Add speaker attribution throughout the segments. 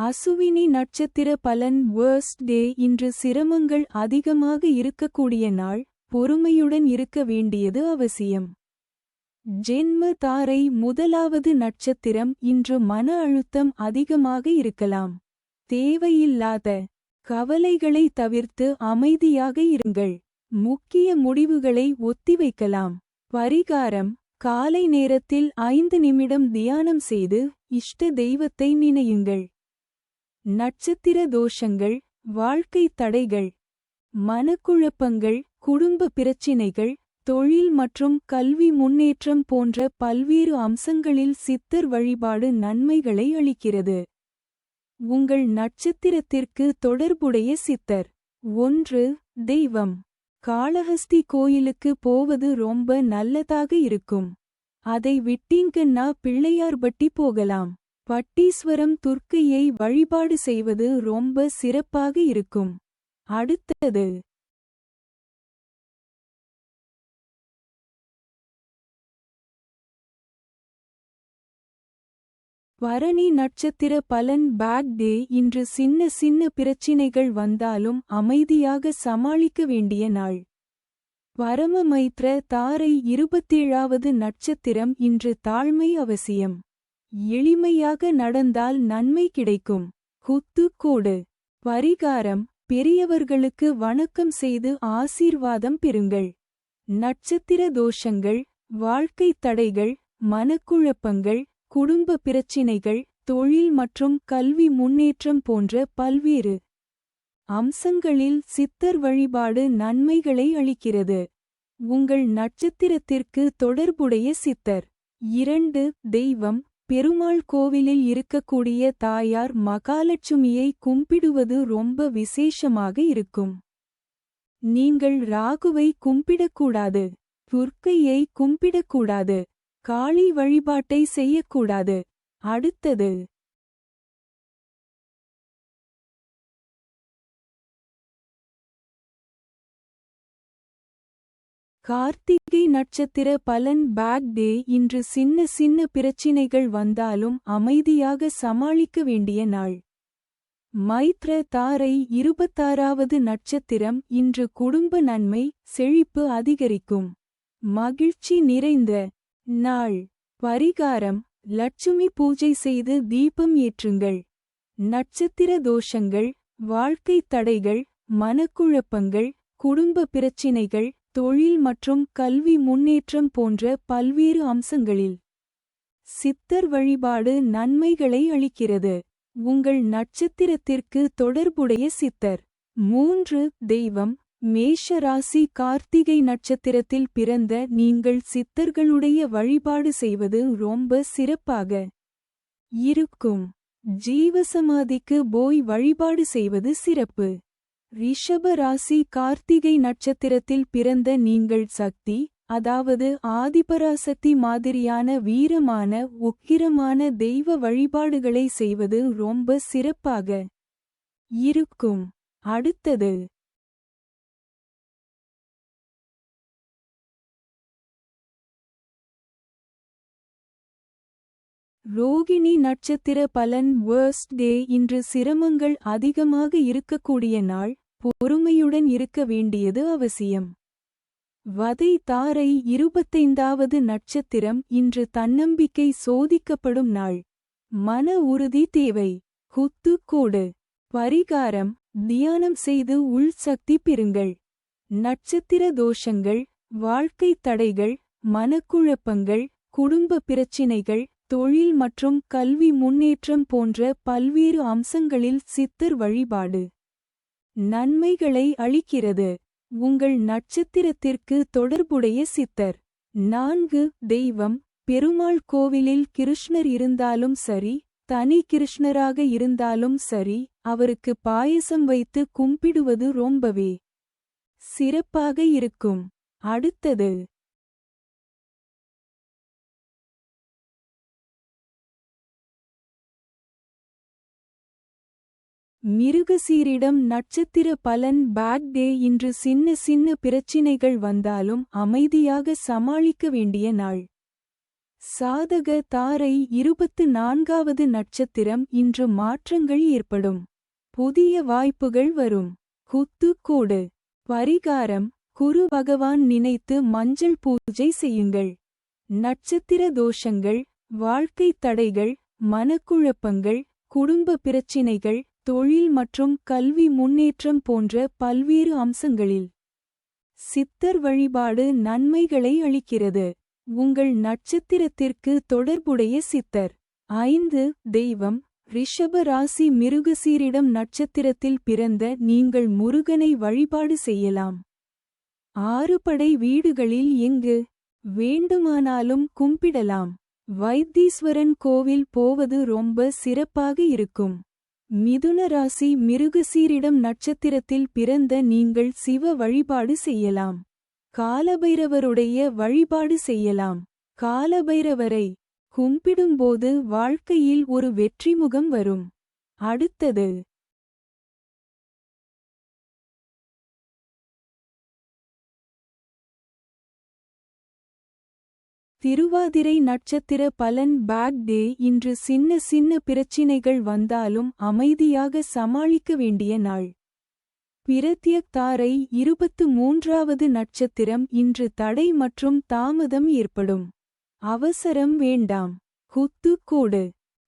Speaker 1: அசுவினி நட்சத்திர பலன் வேர்ஸ்ட் டே. இன்று சிரமங்கள் அதிகமாக இருக்கக்கூடிய நாள், பொறுமையுடன் இருக்க வேண்டியது அவசியம். ஜென்ம தாரை முதலாவது நட்சத்திரம். இன்று மன அழுத்தம் அதிகமாக இருக்கலாம். தேவையில்லாத கவலைகளை தவிர்த்து அமைதியாக இருங்கள். முக்கிய முடிவுகளை ஒத்திவைக்கலாம். பரிகாரம்: காலை நேரத்தில் 5 நிமிடம் தியானம் செய்து இஷ்ட தெய்வத்தை நினையுங்கள். நட்சத்திர தோஷங்கள்: வாழ்க்கை தடைகள், மனக்குழப்பங்கள், குடும்ப பிரச்சினைகள், தொழில் மற்றும் கல்வி முன்னேற்றம் போன்ற பல்வேறு அம்சங்களில் சித்தர் வழிபாடு நன்மைகளை அளிக்கிறது. உங்கள் நட்சத்திரத்திற்கு தொடர்புடைய சித்தர். 1. தெய்வம்: காளஹஸ்தி கோயிலுக்கு போவது ரொம்ப நல்லதாக இருக்கும். அதை விட்டீங்கன்னா பிள்ளையார்பட்டி போகலாம். பட்டீஸ்வரம் துர்க்கையை வழிபாடு செய்வது ரொம்ப சிறப்பாக இருக்கும். அடுத்தது பரணி நட்சத்திர பலன் பேட் டே. இன்று சின்ன சின்ன பிரச்சினைகள் வந்தாலும் அமைதியாக சமாளிக்க வேண்டிய நாள். பரமமைத்ர தாரை 27வது நட்சத்திரம். இன்று தாழ்மை அவசியம். எளிமையாக நடந்தால் நன்மை கிடைக்கும். குத்து கோடு. பரிகாரம்: பெரியவர்களுக்கு வணக்கம் செய்து ஆசீர்வாதம் பெறுங்கள். நட்சத்திர தோஷங்கள்: வாழ்க்கை தடைகள், மனக்குழப்பங்கள், குடும்ப பிரச்சினைகள், தொழில் மற்றும் கல்வி முன்னேற்றம் போன்ற பல்வேறு அம்சங்களில் சித்தர் வழிபாடு நன்மைகளை அளிக்கிறது. உங்கள் நட்சத்திரத்திற்கு தொடர்புடைய சித்தர். 2. தெய்வம்: பெருமாள் கோவிலில் இருக்கக்கூடிய தாயார் மகாலட்சுமியை கும்பிடுவது ரொம்ப விசேஷமாக இருக்கும். நீங்கள் ராகுவை கும்பிடக்கூடாது, துர்க்கையை கும்பிடக்கூடாது, காளி வழிபாட்டை செய்யக்கூடாது. அடுத்தது கார்த்திகை நட்சத்திர பலன் பேட் டே. இன்று சின்ன சின்ன பிரச்சினைகள் வந்தாலும் அமைதியாக சமாளிக்க வேண்டிய நாள். மைத்ர தாரை 26வது நட்சத்திரம். இன்று குடும்ப நன்மை, செழிப்பு அதிகரிக்கும். மகிழ்ச்சி நிறைந்த நாள். பரிகாரம்: லட்சுமி பூஜை செய்து தீபம் ஏற்றுங்கள். நட்சத்திர தோஷங்கள்: வாழ்க்கை தடைகள், மனக்குழப்பங்கள், குடும்ப பிரச்சினைகள், தொழில் மற்றும் கல்வி முன்னேற்றம் போன்ற பல்வேறு அம்சங்களில் சித்தர் வழிபாடு நன்மைகளை அளிக்கிறது. உங்கள் நட்சத்திரத்திற்கு தொடர்புடைய சித்தர். 3. தெய்வம்: மேஷ ராசி. கார்த்திகை நட்சத்திரத்தில் பிறந்த நீங்கள் சித்தர்களுடைய வழிபாடு செய்வது ரொம்ப சிறப்பாக இருக்கும். ஜீவசமாதிக்கு போய் வழிபாடு செய்வது சிறப்பு. ரிஷப ராசி. கார்த்திகை நட்சத்திரத்தில் பிறந்த நீங்கள் சக்தி, அதாவது ஆதிபராசக்தி மாதிரியான வீரமான உக்கிரமான தெய்வ வழிபாடுகளை செய்வது ரொம்ப சிறப்பாக இருக்கும். அடுத்தது ரோகிணி நட்சத்திர பலன் வேர்ஸ்ட் டே. இன்று சிரமங்கள் அதிகமாக இருக்கக்கூடிய நாள், பொறுமையுடன் இருக்க வேண்டியது அவசியம். வதை தாரை 25வது நட்சத்திரம். இன்று தன்னம்பிக்கை சோதிக்கப்படும் நாள். மன உறுதி தேவை. குத்து கோடு. பரிகாரம்: தியானம் செய்து உள் சக்தி பெறுங்கள். நட்சத்திர தோஷங்கள்: வாழ்க்கை தடைகள், மனக்குழப்பங்கள், குடும்ப பிரச்சினைகள், தொழில் மற்றும் கல்வி முன்னேற்றம் போன்ற பல்வேறு அம்சங்களில் சித்தர் வழிபாடு நன்மைகளை அளிக்கிறது. உங்கள் நட்சத்திரத்திற்கு தொடர்புடைய சித்தர். 4. தெய்வம்: பெருமாள் கோவிலில் கிருஷ்ணர் இருந்தாலும் சரி, தனி கிருஷ்ணராக இருந்தாலும் சரி, அவருக்கு பாயசம் வைத்து கும்பிடுவது ரொம்பவே சிறப்பாக இருக்கும். அடுத்தது மிருகசீரிடம் நட்சத்திர பலன் பேட் டே. இன்று சின்ன சின்ன பிரச்சினைகள் வந்தாலும் அமைதியாக சமாளிக்க வேண்டிய நாள். சாதக தாரை 24வது நட்சத்திரம் இன்று மாற்றங்கள் ஏற்படும். புதிய வாய்ப்புகள் வரும். குத்து-கோடு. பரிகாரம்: குரு பகவான் நினைத்து மஞ்சள் பூஜை செய்யுங்கள். நட்சத்திர தோஷங்கள்: வாழ்க்கை தடைகள், மனக்குழப்பங்கள், குடும்ப பிரச்சினைகள், தொழில் மற்றும் கல்வி முன்னேற்றம் போன்ற பல்வேறு அம்சங்களில் சித்தர் வழிபாடு நன்மைகளை அளிக்கிறது. உங்கள் நட்சத்திரத்திற்கு தொடர்புடைய சித்தர். 5. தெய்வம்: ரிஷப ராசி மிருகசீரிடம் நட்சத்திரத்தில் பிறந்த நீங்கள் முருகனை வழிபாடு செய்யலாம். 6 படை வீடுகளில் எங்கு வேண்டுமானாலும் கும்பிடலாம். வைத்தீஸ்வரன் கோவில் போவது ரொம்ப சிறப்பாக இருக்கும். மிதுன ராசி மிருகசீரிடம் நட்சத்திரத்தில் பிறந்த நீங்கள் சிவ வழிபாடு செய்யலாம். காலபைரவருடைய வழிபாடு செய்யலாம். காலபைரவரை கும்பிடும்போது வாழ்க்கையில் ஒரு வெற்றிமுகம் வரும். அடுத்தது திருவாதிரை நட்சத்திர பலன். Bad day. இன்று சின்ன சின்ன பிரச்சினைகள் வந்தாலும் அமைதியாக சமாளிக்க வேண்டிய நாள். பிரத்யக் தாரை 23வது நட்சத்திரம். இன்று தடை மற்றும் தாமதம் ஏற்படும். அவசரம் வேண்டாம். குத்து-கோடு.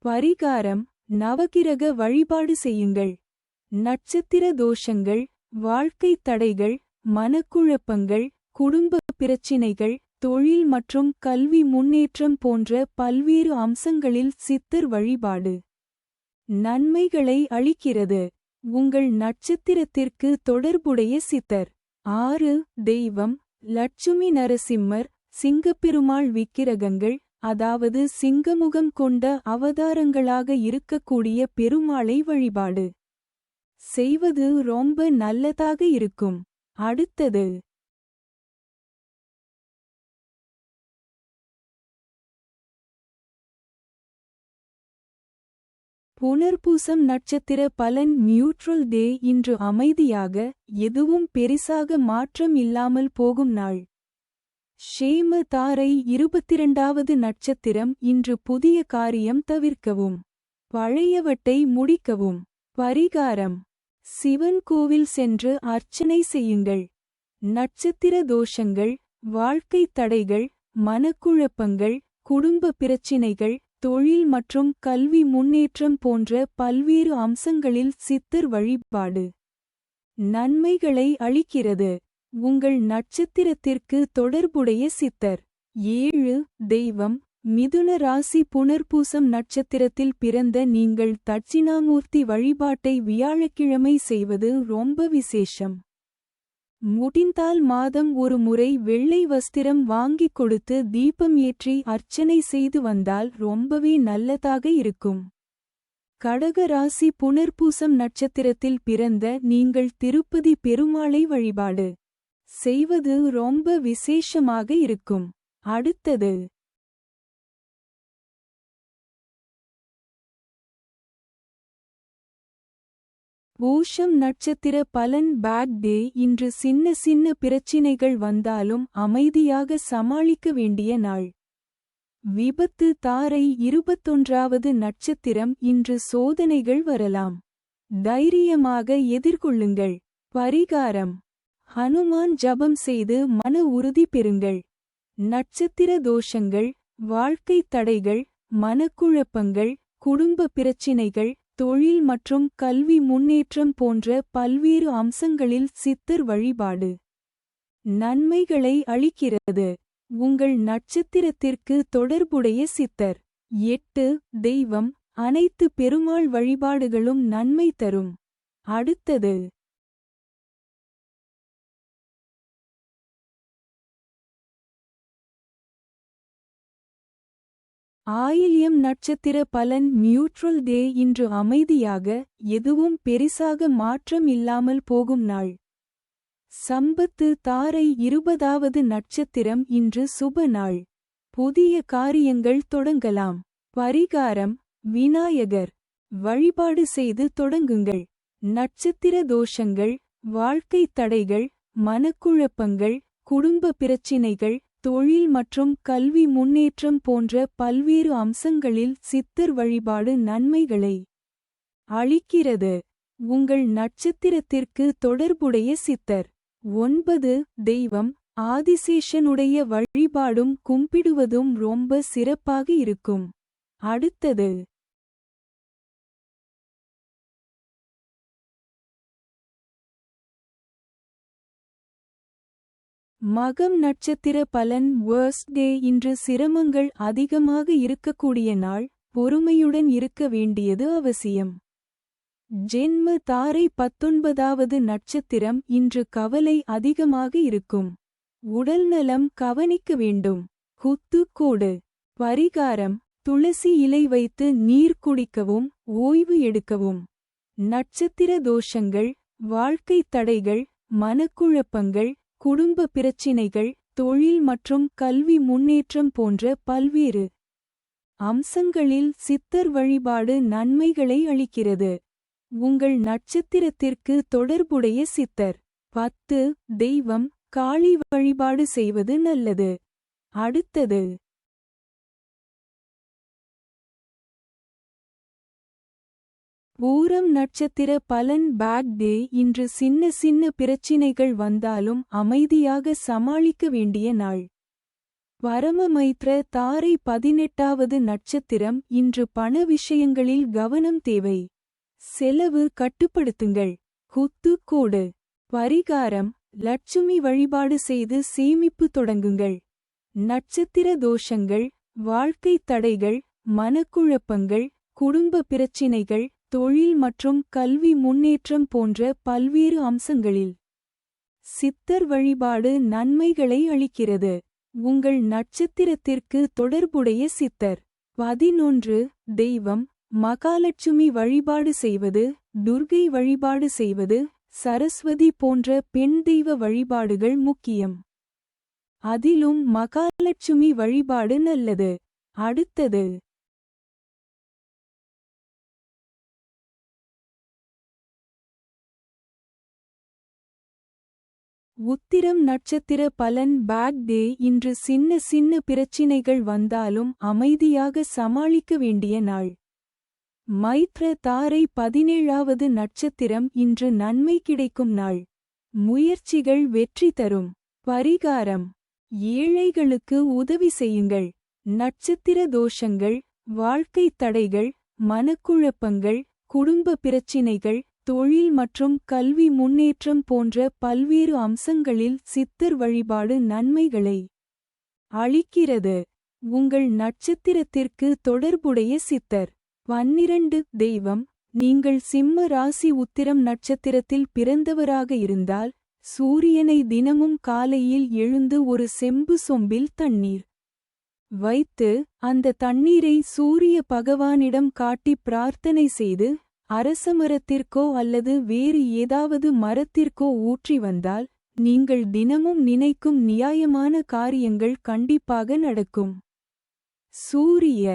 Speaker 1: பரிகாரம்: நவகிரக வழிபாடு செய்யுங்கள். நட்சத்திர தோஷங்கள்: வாழ்க்கை தடைகள், மனக்குழப்பங்கள், குடும்ப பிரச்சினைகள், தொழில் மற்றும் கல்வி முன்னேற்றம் போன்ற பல்வேறு அம்சங்களில் சித்தர் வழிபாடு நன்மைகளை அளிக்கிறது. உங்கள் நட்சத்திரத்திற்கு தொடர்புடைய சித்தர். 6. தெய்வம்: லட்சுமி நரசிம்மர், சிங்கப்பெருமாள் விக்கிரகங்கள், அதாவது சிங்கமுகம் கொண்ட அவதாரங்களாக இருக்கக்கூடிய பெருமாளை வழிபாடு செய்வது ரொம்ப நல்லதாக இருக்கும். அடுத்தது புனர்பூசம் நட்சத்திர பலன். நியூட்ரல் டே. இன்று அமைதியாக, எதுவும் பெரிசாக மாற்றம் இல்லாமல் போகும் நாள். ஷேம தாரை 22வது நட்சத்திரம். இன்று புதிய காரியம் தவிர்க்கவும், பழையவற்றை முடிக்கவும். பரிகாரம்: சிவன் கோவில் சென்று அர்ச்சனை செய்யுங்கள். நட்சத்திர தோஷங்கள்: வாழ்க்கை தடைகள், மனக்குழப்பங்கள், குடும்ப பிரச்சினைகள், தொழில் மற்றும் கல்வி முன்னேற்றம் போன்ற பல்வேறு அம்சங்களில் சித்தர் வழிபாடு நன்மைகளை அளிக்கிறது. உங்கள் நட்சத்திரத்திற்கு தொடர்புடைய சித்தர். 7. தெய்வம்: மிதுன ராசி புனர்பூசம் நட்சத்திரத்தில் பிறந்த நீங்கள் தட்சிணாமூர்த்தி வழிபாட்டை வியாழக்கிழமை செய்வது ரொம்ப விசேஷம். முடிந்தால் மாதம் ஒரு முறை வெள்ளை வஸ்திரம் வாங்கிக் கொடுத்து தீபம் ஏற்றி அர்ச்சனை செய்து வந்தால் ரொம்பவே நல்லதாக இருக்கும். கடக ராசி புனர்பூசம் நட்சத்திரத்தில் பிறந்த நீங்கள் திருப்பதி பெருமாளை வழிபாடு செய்வது ரொம்ப விசேஷமாக இருக்கும். அடுத்தது பூஷம் நட்சத்திர பலன். Bad day. இன்று சின்ன சின்ன பிரச்சினைகள் வந்தாலும் அமைதியாக சமாளிக்க வேண்டிய நாள். விபத்து தாரை 21வது நட்சத்திரம். இன்று சோதனைகள் வரலாம். தைரியமாக எதிர்கொள்ளுங்கள். பரிகாரம்: ஹனுமான் ஜபம் செய்து மன உறுதி பெறுங்கள். நட்சத்திர தோஷங்கள்: வாழ்க்கை தடைகள், மனக்குழப்பங்கள், குடும்ப பிரச்சினைகள், தொழில் மற்றும் கல்வி முன்னேற்றம் போன்ற பல்வேறு அம்சங்களில் சித்தர் வழிபாடு நன்மைகளை அளிக்கிறது. உங்கள் நட்சத்திரத்திற்கு தொடர்புடைய சித்தர். 8. தெய்வம்: அனைத்து பெருமாள் வழிபாடுகளும் நன்மை தரும். அடுத்தது ஆயில்யம் நட்சத்திர பலன். நியூட்ரல் டே. இன்று அமைதியாக, எதுவும் பெரிசாக மாற்றம் இல்லாமல் போகும் நாள். சம்பத்து தாரை 20வது நட்சத்திரம். இன்று சுப நாள். புதிய காரியங்கள் தொடங்கலாம். பரிகாரம்: விநாயகர் வழிபாடு செய்து தொடங்குங்கள். நட்சத்திர தோஷங்கள்: வாழ்க்கை தடைகள், மனக்குழப்பங்கள், குடும்ப பிரச்சினைகள், தொழில் மற்றும் கல்வி முன்னேற்றம் போன்ற பல்வேறு அம்சங்களில் சித்தர் வழிபாடு நன்மைகளை அளிக்கிறது. உங்கள் நட்சத்திரத்திற்கு தொடர்புடைய சித்தர். 9. தெய்வம். ஆதிசேஷனுடைய வழிபாடும் கும்பிடுவதும் ரொம்ப சிறப்பாக இருக்கும். அடுத்தது மகம் நட்சத்திர பலன். வேர்ஸ்ட் டே. இன்று சிரமங்கள் அதிகமாக இருக்கக்கூடிய நாள். பொறுமையுடன் இருக்க வேண்டியது அவசியம். ஜென்ம தாரை 19வது நட்சத்திரம். இன்று கவலை அதிகமாக இருக்கும். உடல்நலம் கவனிக்க வேண்டும். குத்துக்கோடு. பரிகாரம். துளசி இலை வைத்து நீர் குடிக்கவும் ஓய்வு எடுக்கவும். நட்சத்திர தோஷங்கள். வாழ்க்கை தடைகள், மனக்குழப்பங்கள், குடும்ப பிரச்சினைகள், தொழில் மற்றும் கல்வி முன்னேற்றம் போன்ற பல்வேறு அம்சங்களில் சித்தர் வழிபாடு நன்மைகளை அளிக்கிறது. உங்கள் நட்சத்திரத்திற்கு தொடர்புடைய சித்தர். 10. தெய்வம். காளி வழிபாடு செய்வது நல்லது. அடுத்தது பூரம் நட்சத்திர பலன். Bad day. இன்று சின்ன சின்ன பிரச்சினைகள் வந்தாலும் அமைதியாக சமாளிக்க வேண்டிய நாள். பரமமைத்ர தாரை 18வது நட்சத்திரம். இன்று பண விஷயங்களில் கவனம் தேவை. செலவு கட்டுப்படுத்துங்கள். குத்துக்கோடு. பரிகாரம். லட்சுமி வழிபாடு செய்து சேமிப்பு தொடங்குங்கள். நட்சத்திர தோஷங்கள். வாழ்க்கை தடைகள், மனக்குழப்பங்கள், குடும்ப பிரச்சினைகள், தொழில் மற்றும் கல்வி முன்னேற்றம் போன்ற பல்வேறு அம்சங்களில் சித்தர் வழிபாடு நன்மைகளை அளிக்கிறது. உங்கள் நட்சத்திரத்திற்கு தொடர்புடைய சித்தர். 11. தெய்வம். மகாலட்சுமி வழிபாடு செய்வது, துர்கை வழிபாடு செய்வது, சரஸ்வதி போன்ற பெண் தெய்வ வழிபாடுகள் முக்கியம். அதிலும் மகாலட்சுமி வழிபாடு நல்லது. அடுத்தது உத்திரம் நட்சத்திர பலன். Bad day. இன்று சின்ன சின்ன பிரச்சினைகள் வந்தாலும் அமைதியாக சமாளிக்க வேண்டிய நாள். மைத்ர தாரை 17வது நட்சத்திரம். இன்று நன்மை கிடைக்கும் நாள். முயற்சிகள் வெற்றி தரும். பரிகாரம். ஏழைகளுக்கு உதவி செய்யுங்கள். நட்சத்திர தோஷங்கள். வாழ்க்கை தடைகள், மனக்குழப்பங்கள், குடும்ப பிரச்சினைகள், தொழில் மற்றும் கல்வி முன்னேற்றம் போன்ற பல்வேறு அம்சங்களில் சித்தர் வழிபாடு நன்மைகளை அளிக்கிறது. உங்கள் நட்சத்திரத்திற்கு தொடர்புடைய சித்தர். 12. தெய்வம். நீங்கள் சிம்ம ராசி உத்திரம் நட்சத்திரத்தில் பிறந்தவராக இருந்தால் சூரியனை தினமும் காலையில் எழுந்து ஒரு செம்பு சொம்பில் தண்ணீர் வைத்து அந்த தண்ணீரை சூரிய பகவானிடம் காட்டி பிரார்த்தனை செய்து அரசமரத்திற்கோ அல்லது வேறு ஏதாவது மரத்திற்கோ ஊற்றி வந்தால் நீங்கள் தினமும் நினைக்கும் நியாயமான காரியங்கள் கண்டிப்பாக நடக்கும். சூரிய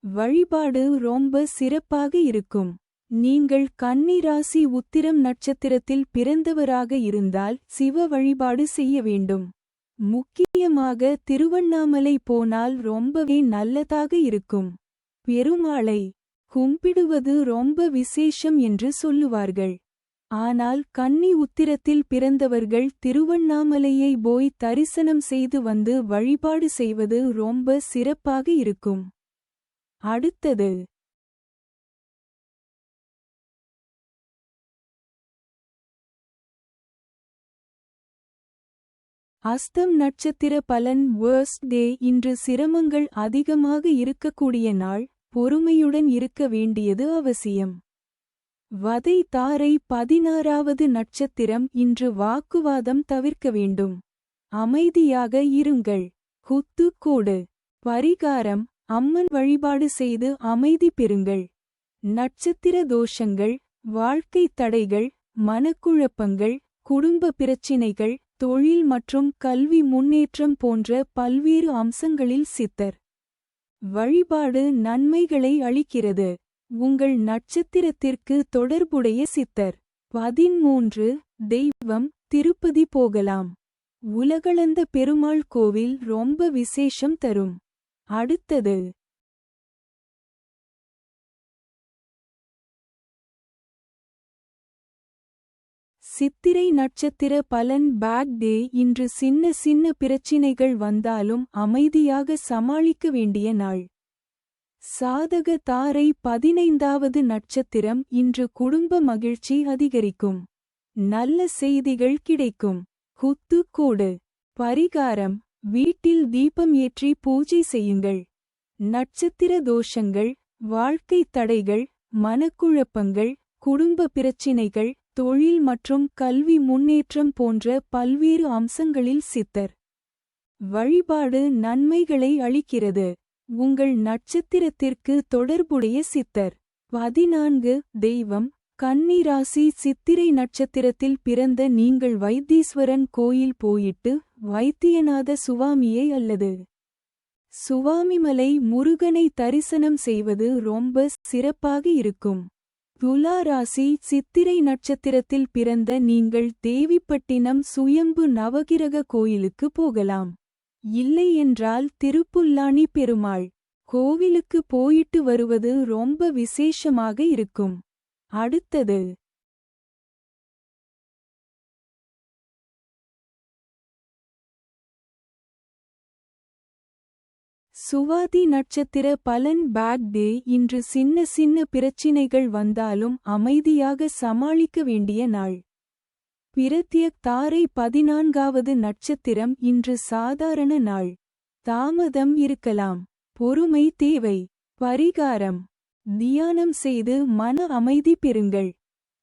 Speaker 1: வழிபாடு ரொம்ப சிறப்பாக இருக்கும். நீங்கள் கன்னி ராசி உத்திரம் நட்சத்திரத்தில் பிறந்தவராக இருந்தால் சிவ வழிபாடு செய்ய வேண்டும். முக்கியமாக திருவண்ணாமலை போனால் ரொம்பவே நல்லதாக இருக்கும். பெருமாளை கும்பிடுவது ரொம்ப விசேஷம் என்று சொல்லுவார்கள். ஆனால் கன்னி உத்திரத்தில் பிறந்தவர்கள் திருவண்ணாமலையை போய் தரிசனம் செய்து வந்து வழிபாடு செய்வது ரொம்ப சிறப்பாக இருக்கும். அடுத்தது அஸ்தம் நட்சத்திர பலன். வேர்ஸ்ட் டே. இன்று சிரமங்கள் அதிகமாக இருக்கக்கூடிய நாள். பொறுமையுடன் இருக்க வேண்டியது அவசியம். வதை தாரை 16வது நட்சத்திரம். இன்று வாக்குவாதம் தவிர்க்க வேண்டும். அமைதியாக இருங்கள். குத்துக்கோடு. பரிகாரம். அம்மன் வழிபாடு செய்து அமைதி பெறுங்கள். நட்சத்திர தோஷங்கள். வாழ்க்கை தடைகள், மனக்குழப்பங்கள், குடும்ப பிரச்சினைகள், தொழில் மற்றும் கல்வி முன்னேற்றம் போன்ற பல்வேறு அம்சங்களில் சித்தர் வழிபாடு நன்மைகளை அளிக்கிறது. உங்கள் நட்சத்திரத்திற்கு தொடர்புடைய சித்தர். 13. தெய்வம். திருப்பதி போகலாம். உலகளந்த பெருமாள் கோவில் ரொம்ப விசேஷம் தரும். அடுத்தது சித்திரை நட்சத்திர பலன் பேட் டே. இன்று சின்ன சின்ன பிரச்சினைகள் வந்தாலும் அமைதியாக சமாளிக்க வேண்டிய நாள். சாதக தாரை 15வது நட்சத்திரம். இன்று குடும்ப மகிழ்ச்சி அதிகரிக்கும். நல்ல செய்திகள் கிடைக்கும். குத்து கோடு. பரிகாரம்: வீட்டில் தீபம் ஏற்றி பூஜை செய்யுங்கள். நட்சத்திர தோஷங்கள்: வாழ்க்கை தடைகள், மனக்குழப்பங்கள், குடும்ப பிரச்சினைகள், தொழில் மற்றும் கல்வி முன்னேற்றம் போன்ற பல்வேறு அம்சங்களில் சித்தர் வழிபாடு நன்மைகளை அளிக்கிறது. உங்கள் நட்சத்திரத்திற்கு தொடர்புடைய சித்தர். 14 தெய்வம்: கன்னி ராசி. சித்திரை நட்சத்திரத்தில் பிறந்த நீங்கள் வைத்தீஸ்வரன் கோயில் போயிட்டு வைத்தியநாத சுவாமியை அல்லது சுவாமிமலை முருகனை தரிசனம் செய்வது ரொம்ப சிறப்பாக இருக்கும். துலா ராசி. சித்திரை நட்சத்திரத்தில் பிறந்த நீங்கள் தேவிப்பட்டினம் சுயம்பு நவகிரக கோயிலுக்கு போகலாம். இல்லை என்றால் திருப்புல்லானி பெருமாள் கோவிலுக்கு போயிட்டு வருவது ரொம்ப விசேஷமாக இருக்கும். அடுத்தது சுவாதி நட்சத்திர பலன் பேட் டே. இன்று சின்ன சின்ன பிரச்சினைகள் வந்தாலும் அமைதியாக சமாளிக்க வேண்டிய நாள். பிரத்யக் தாரை 14வது நட்சத்திரம். இன்று சாதாரண நாள். தாமதம் இருக்கலாம். பொறுமை தேவை. பரிகாரம்: தியானம் செய்து மன அமைதி பெறுங்கள்.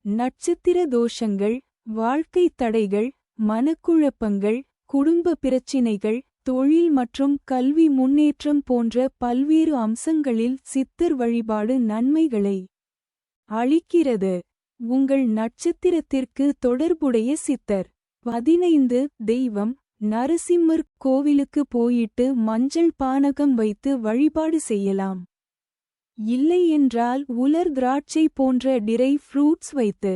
Speaker 1: நட்சத்திர தோஷங்கள்: வாழ்க்கை தடைகள், மனக்குழப்பங்கள், குடும்ப பிரச்சினைகள், தொழில் மற்றும் கல்வி முன்னேற்றம் போன்ற பல்வேறு அம்சங்களில் சித்தர் வழிபாடு நன்மைகளை அளிக்கிறது. உங்கள் நட்சத்திரத்திற்கு தொடர்புடைய சித்தர். 15 தெய்வம்: நரசிம்மர் கோவிலுக்கு போயிட்டு மஞ்சள் பானகம் வைத்து வழிபாடு செய்யலாம். இல்லை என்றால் உலர் திராட்சை போன்ற டிரை ஃப்ரூட்ஸ் வைத்து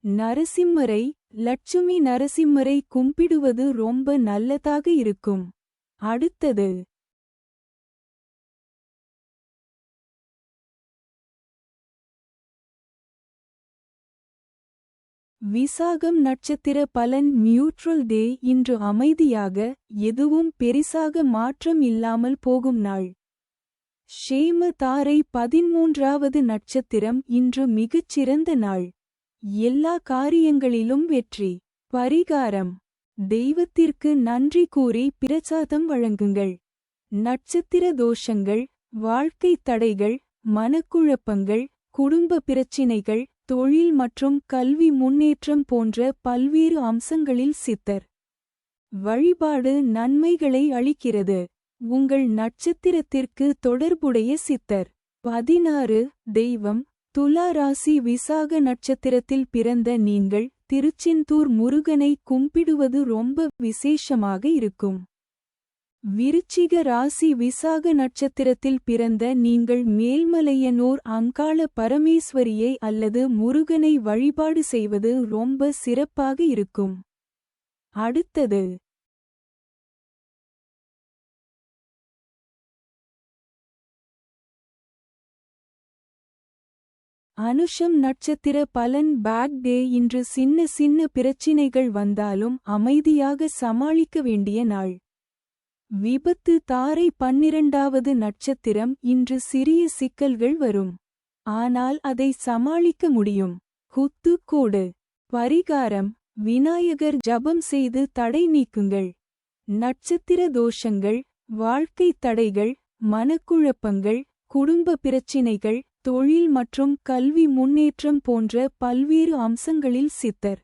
Speaker 1: நரசிம்மரை லட்சுமி நரசிம்மரை கும்பிடுவது ரொம்ப நல்லதாக இருக்கும். அடுத்தது விசாகம் நட்சத்திர பலன் நியூட்ரல் டே. இன்று அமைதியாக, எதுவும் பெரிசாக மாற்றம் இல்லாமல் போகும் நாள். ஷேம தாரை 13வது நட்சத்திரம். இன்று மிகச்சிறந்த நாள். எல்லா காரியங்களிலும் வெற்றி. பரிகாரம்: தெய்வத்திற்கு நன்றி கூறி பிரசாதம் வழங்குங்கள். நட்சத்திர தோஷங்கள்: வாழ்க்கை தடைகள், மனக்குழப்பங்கள், குடும்ப பிரச்சினைகள், தொழில் மற்றும் கல்வி முன்னேற்றம் போன்ற பல்வேறு அம்சங்களில் சித்தர் வழிபாடு நன்மைகளை அளிக்கிறது. உங்கள் நட்சத்திரத்திற்கு தொடர்புடைய சித்தர். 16 தெய்வம்: துலா ராசி. விசாக நட்சத்திரத்தில் பிறந்த நீங்கள் திருச்செந்தூர் முருகனை கும்பிடுவது ரொம்ப விசேஷமாக இருக்கும். விருச்சிக ராசி. விசாக நட்சத்திரத்தில் பிறந்த நீங்கள் மேல்மலையனூர் அங்காள பரமேஸ்வரியை அல்லது முருகனை வழிபாடு செய்வது ரொம்ப சிறப்பாக இருக்கும். அடுத்தது அனுஷம் நட்சத்திர பலன் பேட் டே. இன்று சின்ன சின்ன பிரச்சினைகள் வந்தாலும் அமைதியாக சமாளிக்க வேண்டிய நாள். விபத்து தாரை 12வது நட்சத்திரம். இன்று சிறிய சிக்கல்கள் வரும். ஆனால் அதை சமாளிக்க முடியும். குத்து கோடு. பரிகாரம்: விநாயகர் ஜபம் செய்து தடை நீக்குங்கள். நட்சத்திர தோஷங்கள்: வாழ்க்கை தடைகள், மனக்குழப்பங்கள், குடும்ப பிரச்சினைகள், தொழில் மற்றும் கல்வி முன்னேற்றம் போன்ற பல்வேறு அம்சங்களில் சித்தர்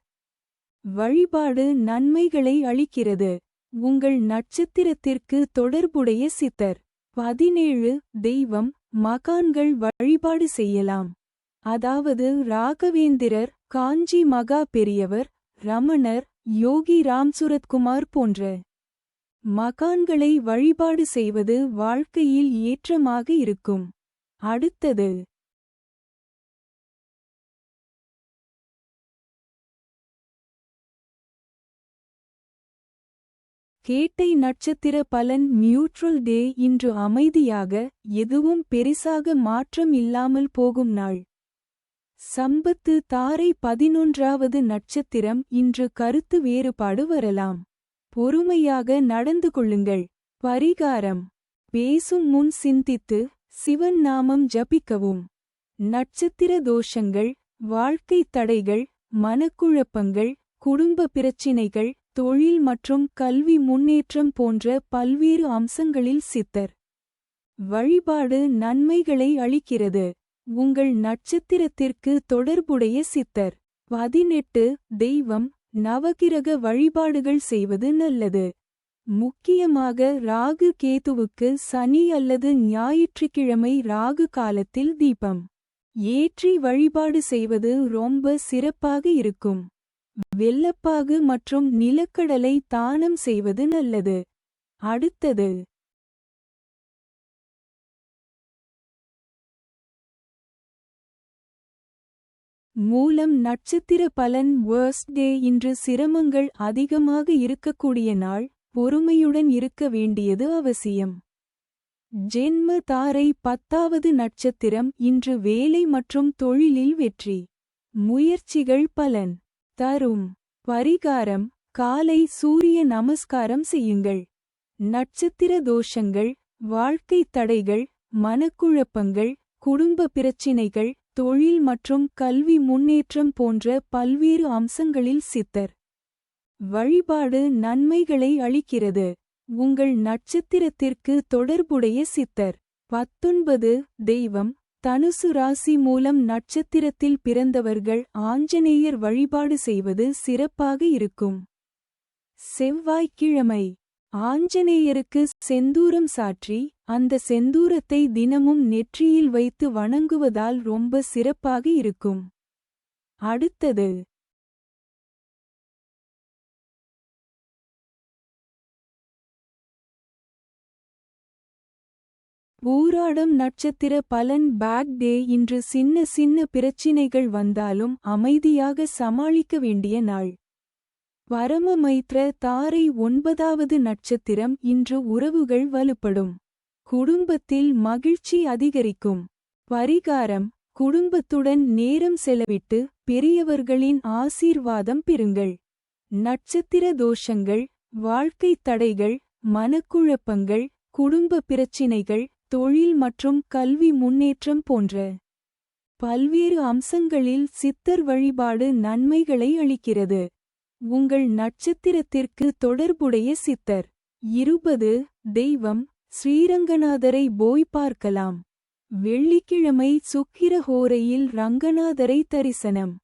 Speaker 1: வழிபாடு நன்மைகளை அளிக்கிறது. உங்கள் நட்சத்திரத்திற்கு தொடர்புடைய சித்தர். 17 தெய்வம்: மகான்கள் வழிபாடு செய்யலாம். அதாவது ராகவேந்திரர், காஞ்சி மகா பெரியவர், ரமணர், யோகி ராம்சுரத்குமார் போன்ற மகான்களை வழிபாடு செய்வது வாழ்க்கையில் ஏற்றமாக இருக்கும். அடுத்தது கேட்டை நட்சத்திர பலன் நியூட்ரல் டே இன்று அமைதியாக, எதுவும் பெரிசாக மாற்றம் இல்லாமல் போகும் நாள். சம்பத்து தாரை 11வது நட்சத்திரம் இன்று கருத்து வேறுபாடு வரலாம். பொறுமையாக நடந்து கொள்ளுங்கள். பரிகாரம்: பேசும் முன் சிந்தித்து, சிவன் நாமம் ஜபிக்கவும். நட்சத்திர தோஷங்கள்: வாழ்க்கை தடைகள், மனக்குழப்பங்கள், குடும்ப பிரச்சினைகள், தொழில் மற்றும் கல்வி முன்னேற்றம் போன்ற பல்வேறு அம்சங்களில் சித்தர் வழிபாடு நன்மைகளை அளிக்கிறது. உங்கள் நட்சத்திரத்திற்கு தொடர்புடைய சித்தர் 18 தெய்வம் நவகிரக வழிபாடுகள் செய்வது நல்லது. முக்கியமாக ராகு கேதுவுக்கு சனி அல்லது ஞாயிற்றுக்கிழமை ராகு காலத்தில் தீபம் ஏற்றி வழிபாடு செய்வது ரொம்ப சிறப்பாக இருக்கும். வெல்லப்பாகு மற்றும் நிலக்கடலை தானம் செய்வது நல்லது. அடுத்தது மூலம் நட்சத்திர பலன் வர்ஸ்ட் டே இன்று சிரமங்கள் அதிகமாக இருக்கக்கூடிய நாள். பொறுமையுடன் இருக்க வேண்டியது அவசியம். ஜென்ம தாரை 10வது நட்சத்திரம் இன்று வேலை மற்றும் தொழிலில் வெற்றி முயற்சிகள் பலன் தரும். பரிகாரம்: காலை சூரிய நமஸ்காரம் செய்யுங்கள். நட்சத்திர தோஷங்கள்: வாழ்க்கை தடைகள், மனக்குழப்பங்கள், குடும்ப பிரச்சினைகள், தொழில் மற்றும் கல்வி முன்னேற்றம் போன்ற பல்வேறு அம்சங்களில் சித்தர் வழிபாடு நன்மைகளை அளிக்கிறது. உங்கள் நட்சத்திரத்திற்கு தொடர்புடைய சித்தர் 19 தெய்வம் தனுசு ராசி மூலம் நட்சத்திரத்தில் பிறந்தவர்கள் ஆஞ்சநேயர் வழிபாடு செய்வது சிறப்பாக இருக்கும். செவ்வாய்க்கிழமை ஆஞ்சநேயருக்கு செந்தூரம் சாற்றி, அந்த செந்தூரத்தை தினமும் நெற்றியில் வைத்து வணங்குவதால் ரொம்ப சிறப்பாக இருக்கும். அடுத்தது பூராடம் நட்சத்திர பலன் பேட் டே இன்று சின்ன சின்ன பிரச்சினைகள் வந்தாலும் அமைதியாக சமாளிக்க வேண்டிய நாள். பரம மைத்ர தாரை 9வது நட்சத்திரம் இன்று உறவுகள் வலுப்படும். குடும்பத்தில் மகிழ்ச்சி அதிகரிக்கும். பரிகாரம்: குடும்பத்துடன் நேரம் செலவிட்டு பெரியவர்களின் ஆசீர்வாதம் பெறுங்கள். நட்சத்திர தோஷங்கள்: வாழ்க்கை தடைகள், மனக்குழப்பங்கள், குடும்ப பிரச்சினைகள், தொழில் மற்றும் கல்வி முன்னேற்றம் போன்ற பல்வேறு அம்சங்களில் சித்தர் வழிபாடு நன்மைகளை அளிக்கிறது. உங்கள் நட்சத்திரத்திற்கு தொடர்புடைய சித்தர் 20 தெய்வம் ஸ்ரீரங்கநாதரை போய் பார்க்கலாம். வெள்ளிக்கிழமை சுக்கிர ஹோரையில் ரங்கநாதரை தரிசனம்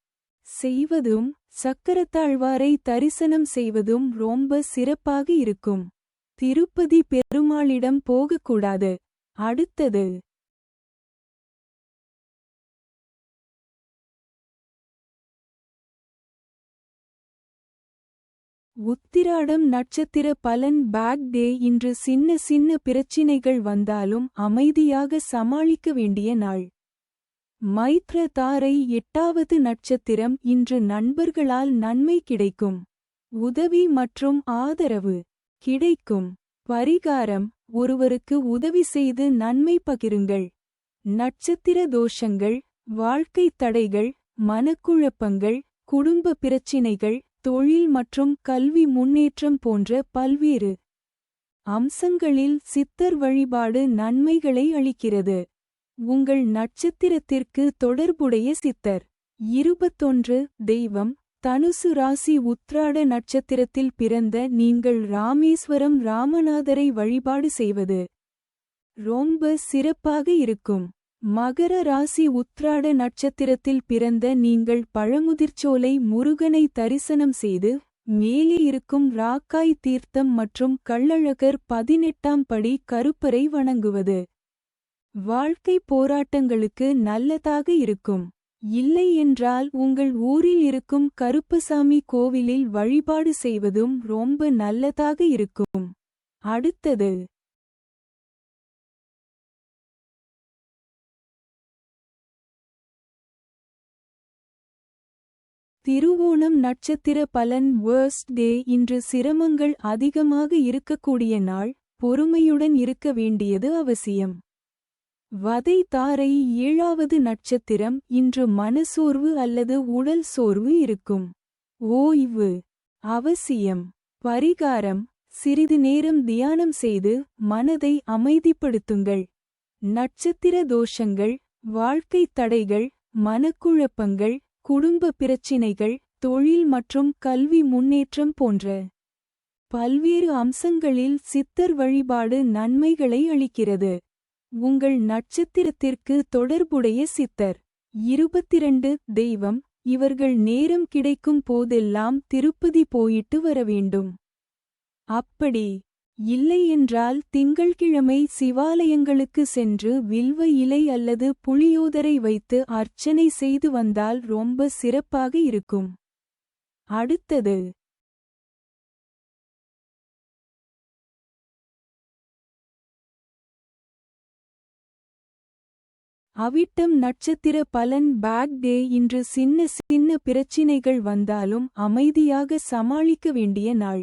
Speaker 1: செய்வதும் சக்கரத்தாழ்வாரை தரிசனம் செய்வதும் ரொம்ப சிறப்பாக இருக்கும். திருப்பதி பெருமாளிடம் போகக்கூடாது. அடுத்தது உத்திராடம் நட்சத்திர பலன் பேட் டே இன்று சின்ன சின்ன பிரச்சினைகள் வந்தாலும் அமைதியாக சமாளிக்க வேண்டிய நாள். மைத்ர தாரை 8வது நட்சத்திரம் இன்று நண்பர்களால் நன்மை கிடைக்கும். உதவி மற்றும் ஆதரவு கிடைக்கும். பரிகாரம்: ஒருவருக்கு உதவி செய்து நன்மை பகிருங்கள். நட்சத்திர தோஷங்கள்: வாழ்க்கை தடைகள், மனக்குழப்பங்கள், குடும்ப பிரச்சினைகள், தொழில் மற்றும் கல்வி முன்னேற்றம் போன்ற பல்வேறு அம்சங்களில் சித்தர் வழிபாடு நன்மைகளை அளிக்கிறது. உங்கள் நட்சத்திரத்திற்கு தொடர்புடைய சித்தர் 21 தெய்வம் தனுசு ராசி உத்ராட நட்சத்திரத்தில் பிறந்த நீங்கள் ராமேஸ்வரம் ராமநாதரை வழிபாடு செய்வது ரொம்ப சிறப்பாக இருக்கும். மகர ராசி உத்ராட நட்சத்திரத்தில் பிறந்த நீங்கள் பழமுதிர்ச்சோலை முருகனை தரிசனம் செய்து, மேலே இருக்கும் ராக்காய் தீர்த்தம் மற்றும் கள்ளழகர் 18ஆம் படி கருப்பரை வணங்குவது வாழ்க்கை போராட்டங்களுக்கு நல்லதாக இருக்கும். இல்லை என்றால் உங்கள் ஊரில் இருக்கும் கருப்பசாமி கோவிலில் வழிபாடு செய்வதும் ரொம்ப நல்லதாக இருக்கும். அடுத்தது திருவோணம் நட்சத்திர பலன் வேர்ஸ்ட் டே. இன்று சிரமங்கள் அதிகமாக இருக்கக்கூடிய நாள், பொறுமையுடன் இருக்க வேண்டியது அவசியம். வதை தாரை 7வது நட்சத்திரம். இன்று மனசோர்வு அல்லது உடல் சோர்வு இருக்கும். ஓய்வு அவசியம். பரிகாரம்: சிறிது நேரம் தியானம் செய்து மனதை அமைதிப்படுத்துங்கள். நட்சத்திர தோஷங்கள்: வாழ்க்கை தடைகள், மனக்குழப்பங்கள், குடும்ப பிரச்சினைகள், தொழில் மற்றும் கல்வி முன்னேற்றம் போன்ற பல்வேறு அம்சங்களில் சித்தர் வழிபாடு நன்மைகளை அளிக்கிறது. உங்கள் நட்சத்திரத்திற்கு தொடர்புடைய சித்தர். 22 தெய்வம்: இவர்கள் நேரம் கிடைக்கும் போதெல்லாம் திருப்பதி போயிட்டு வர வேண்டும். அப்படி இல்லையென்றால் திங்கள்கிழமை சிவாலயங்களுக்கு சென்று வில்வ இலை அல்லது புளியோதரை வைத்து அர்ச்சனை செய்து வந்தால் ரொம்ப சிறப்பாக இருக்கும். அடுத்தது அவிட்டம் நட்சத்திர பலன் பேட் டே. இன்று சின்ன சின்ன பிரச்சினைகள் வந்தாலும் அமைதியாக சமாளிக்க வேண்டிய நாள்.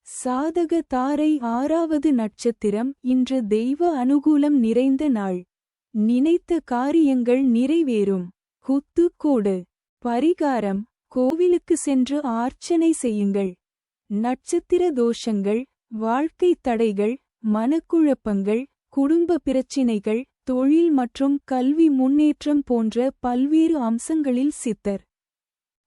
Speaker 1: சாதக தாரை 6வது நட்சத்திரம். இன்று தெய்வ அனுகூலம் நிறைந்த நாள். நினைத்த காரியங்கள் நிறைவேறும். குத்து கோடு. பரிகாரம்: கோவிலுக்கு சென்று அர்ச்சனை செய்யுங்கள். நட்சத்திர தோஷங்கள்: வாழ்க்கை தடைகள், மனக்குழப்பங்கள், குடும்ப பிரச்சினைகள், தொழில் மற்றும் கல்வி முன்னேற்றம் போன்ற பல்வேறு அம்சங்களில் சித்தர்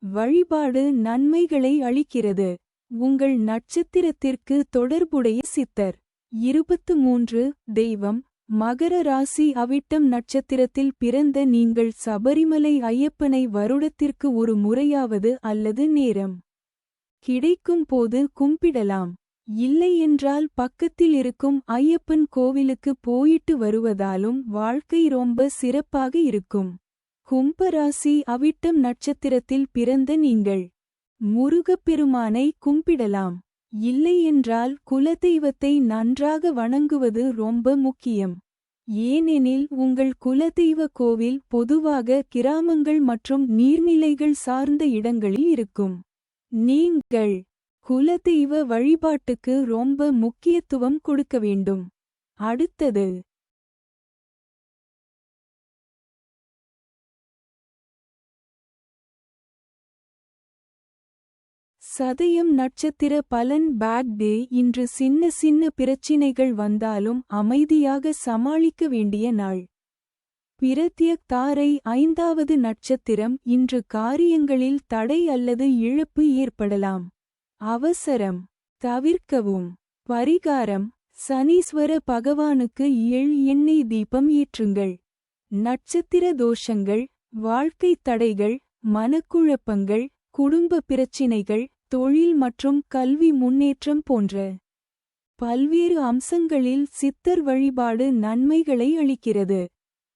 Speaker 1: வழிபாடு நன்மைகளை அளிக்கிறது. உங்கள் நட்சத்திரத்திற்கு தொடர்புடைய சித்தர். 23 தெய்வம்: மகர ராசி. அவிட்டம் நட்சத்திரத்தில் பிறந்த நீங்கள் சபரிமலை ஐயப்பனை வருடத்திற்கு ஒரு முறையாவது அல்லது நேரம் கிடைக்கும் போது கும்பிடலாம். இல்லையென்றால் பக்கத்தில் இருக்கும் ஐயப்பன் கோவிலுக்கு போயிட்டு வருவதாலும் வாழ்க்கை ரொம்ப சிறப்பாக இருக்கும். கும்பராசி. அவிட்டம் நட்சத்திரத்தில் பிறந்த நீங்கள் முருகப்பெருமானை கும்பிடலாம். இல்லையென்றால் குலதெய்வத்தை நன்றாக வணங்குவது ரொம்ப முக்கியம். ஏனெனில் உங்கள் குலதெய்வ கோவில் பொதுவாக கிராமங்கள் மற்றும் நீர்நிலைகள் சார்ந்த இடங்களில் இருக்கும். நீங்கள் குலதெய்வ வழிபாட்டுக்கு ரொம்ப முக்கியத்துவம் கொடுக்க வேண்டும். அடுத்தது சதயம் நட்சத்திர பலன் பேட் டே. இன்று சின்ன சின்ன பிரச்சினைகள் வந்தாலும் அமைதியாக சமாளிக்க வேண்டிய நாள். பிரத்யக் தாரை 5வது நட்சத்திரம். இன்று காரியங்களில் தடை அல்லது இழப்பு ஏற்படலாம். அவசரம் தவிர்க்கவும். பரிகாரம்: சனீஸ்வர பகவானுக்கு எண்ணெய் தீபம் ஏற்றுங்கள். நட்சத்திர தோஷங்கள்: வாழ்க்கை தடைகள், மனக்குழப்பங்கள், குடும்ப பிரச்சினைகள், தொழில் மற்றும் கல்வி முன்னேற்றம் போன்ற பல்வேறு அம்சங்களில் சித்தர் வழிபாடு நன்மைகளை அளிக்கிறது.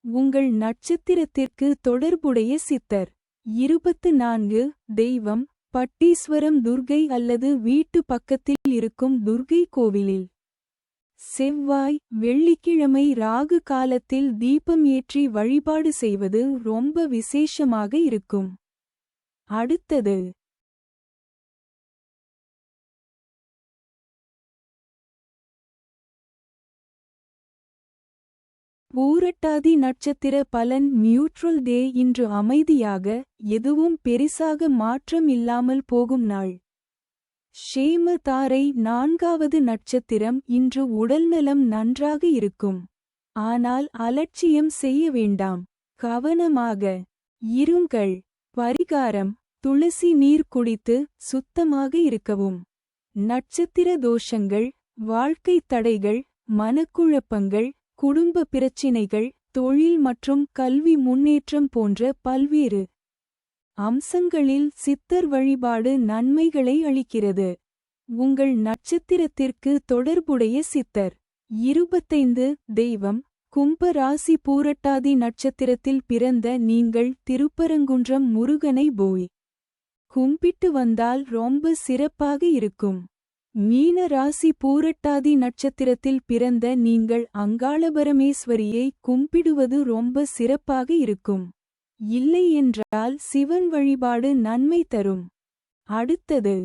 Speaker 1: உங்கள் நட்சத்திரத்திற்கு தொடர்புடைய சித்தர். 24 தெய்வம்: பட்டீஸ்வரம் துர்க்கை அல்லது வீட்டு பக்கத்தில் இருக்கும் துர்க்கை கோவிலில் செவ்வாய், வெள்ளிக்கிழமை ராகு காலத்தில் தீபம் ஏற்றி வழிபாடு செய்வது ரொம்ப விசேஷமாக இருக்கும். அடுத்தது பூரட்டாதி நட்சத்திர பலன் நியூட்ரல் டே. இன்று அமைதியாக, எதுவும் பெரிசாக மாற்றம் இல்லாமல் போகும் நாள். ஷேம தாரை 4வது நட்சத்திரம். இன்று உடல்நலம் நன்றாக இருக்கும். ஆனால் அலட்சியம் செய்ய வேண்டாம். கவனமாக இருங்கள். பரிகாரம்: துளசி நீர் குடித்து சுத்தமாக இருக்கவும். நட்சத்திர தோஷங்கள்: வாழ்க்கை தடைகள், மனக்குழப்பங்கள், குடும்ப பிரச்சினைகள், தொழில் மற்றும் கல்வி முன்னேற்றம் போன்ற பல்வேறு அம்சங்களில் சித்தர் வழிபாடு நன்மைகளை அளிக்கிறது. உங்கள் நட்சத்திரத்திற்கு தொடர்புடைய சித்தர். 25 தெய்வம்: கும்ப ராசி. பூரட்டாதி நட்சத்திரத்தில் பிறந்த நீங்கள் திருப்பரங்குன்றம் முருகனை போய் கும்பிட்டு வந்தால் ரொம்ப சிறப்பாக இருக்கும். மீன ராசி. பூரட்டாதி நட்சத்திரத்தில் பிறந்த நீங்கள் அங்காளபரமேஸ்வரியை கும்பிடுவது ரொம்ப சிறப்பாக இருக்கும். இல்லை என்றால் சிவன் வழிபாடு நன்மை தரும். அடுத்தது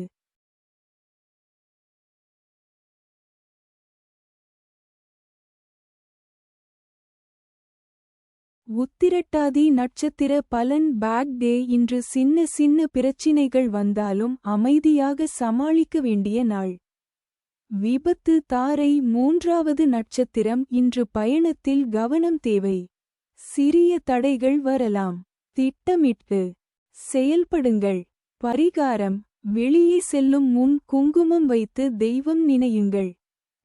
Speaker 1: உத்திரட்டாதி நட்சத்திர பலன். Bad day. இன்று சின்ன சின்ன பிரச்சினைகள் வந்தாலும் அமைதியாக சமாளிக்க வேண்டிய நாள். விபத்து. தாரை. மூன்றாவது நட்சத்திரம். இன்று பயணத்தில் கவனம் தேவை. சிறிய தடைகள் வரலாம். திட்டமிட்டு செயல்படுங்கள். பரிகாரம். வெளியே செல்லும் முன் குங்குமம் வைத்து தெய்வம் நினையுங்கள்.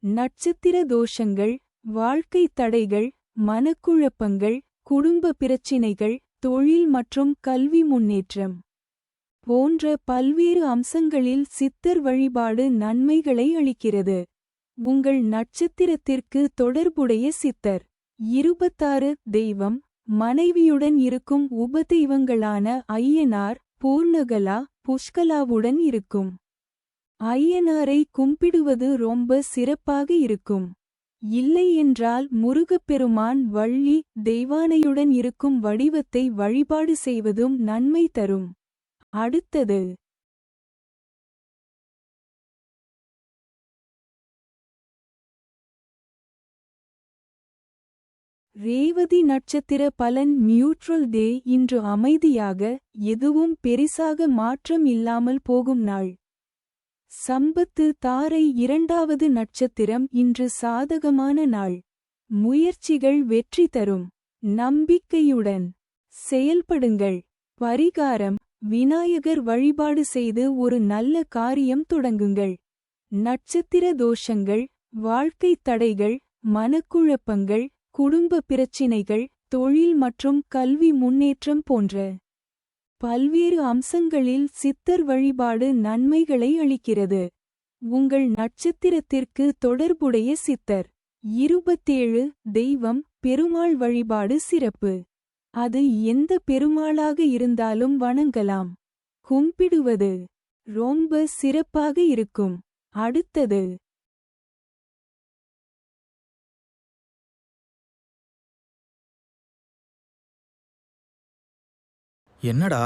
Speaker 1: நட்சத்திர தோஷங்கள். வாழ்க்கை தடைகள், மனக்குழப்பங்கள், குடும்ப பிரச்சினைகள், தொழில் மற்றும் கல்வி முன்னேற்றம் போன்ற பல்வேறு அம்சங்களில் சித்தர் வழிபாடு நன்மைகளை அளிக்கிறது. உங்கள் நட்சத்திரத்திற்கு தொடர்புடைய சித்தர். 26. தெய்வம். மனைவியுடன் இருக்கும் உபதெய்வங்களான ஐயனார், பூர்ணகலா, புஷ்கலாவுடன் இருக்கும் ஐயனாரை கும்பிடுவது ரொம்ப சிறப்பாக இருக்கும். இல்லை என்றால் முருகப்பெருமான், வள்ளி தெய்வானையுடன் இருக்கும் வடிவத்தை வழிபாடு செய்வதும் நன்மை தரும். அடுத்தது ரேவதி நட்சத்திர பலன். நியூட்ரல் டே. இன்று அமைதியாக, எதுவும் பெரிசாக மாற்றம் இல்லாமல் போகும் நாள். சம்பத்து. தாரை. இரண்டாவது நட்சத்திரம். இன்று சாதகமான நாள். முயற்சிகள் வெற்றி தரும். நம்பிக்கையுடன் செயல்படுங்கள். பரிகாரம். விநாயகர் வழிபாடு செய்து ஒரு நல்ல காரியம் தொடங்குங்கள். நட்சத்திர தோஷங்கள். வாழ்க்கை தடைகள், மனக்குழப்பங்கள், குடும்ப பிரச்சினைகள், தொழில் மற்றும் கல்வி முன்னேற்றம் போன்ற பல்வேறு அம்சங்களில் சித்தர் வழிபாடு நன்மைகளை அளிக்கிறது. உங்கள் நட்சத்திரத்திற்கு தொடர்புடைய சித்தர். 27. தெய்வம். பெருமாள் வழிபாடு சிறப்பு. அது எந்த பெருமாளாக இருந்தாலும் வணங்கலாம். கும்பிடுவது ரொம்ப சிறப்பாக இருக்கும். அடுத்தது
Speaker 2: என்னடா,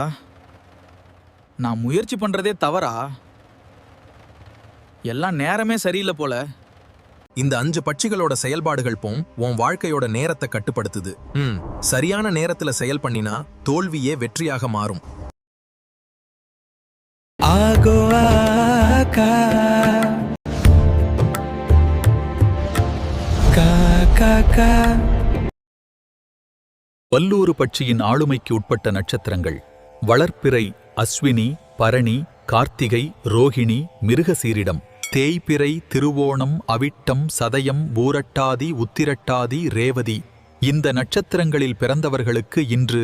Speaker 2: நான் முயற்சி பண்றதே தவறா? எல்லாம் நேரமே சரியில்லை போல.
Speaker 3: இந்த 5 பட்சிகளோட செயல்பாடுகள் உன் வாழ்க்கையோட நேரத்தை கட்டுப்படுத்துது. சரியான நேரத்துல செயல் பண்ணினா தோல்வியே வெற்றியாக மாறும்.
Speaker 4: பல்லூறு பட்சியின் ஆளுமைக்கு உட்பட்ட நட்சத்திரங்கள்: வளர்ப்பிறை, அஸ்வினி, பரணி, கார்த்திகை, ரோகிணி, மிருகசீரிடம். தேய்பிறை, திருவோணம், அவிட்டம், சதயம், பூரட்டாதி, உத்திரட்டாதி, ரேவதி. இந்த நட்சத்திரங்களில் பிறந்தவர்களுக்கு இன்று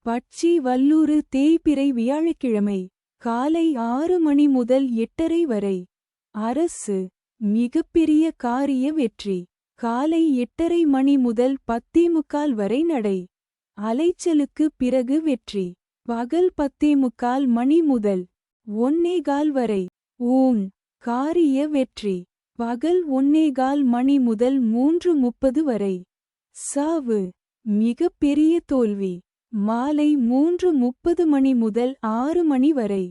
Speaker 1: பட்சி. வல்லூறு. தேய்பிறை. வியாழக்கிழமை காலை 6 மணி முதல் 8:30 வரை. அரசு. மிகப்பெரிய காரிய வெற்றி. காலை 8:30 மணி முதல் 10:45 வரை நடை. அலைச்சலுக்கு பிறகு வெற்றி. பகல் 10:45 மணி முதல் 1:15 வரை. ஊன். காரிய வெற்றி. பகல் 1:15 மணி முதல் 3:30 வரை. சாவு. மிகப் பெரிய தோல்வி. மாலை 3:30 மணி முதல் 6 மணி வரை.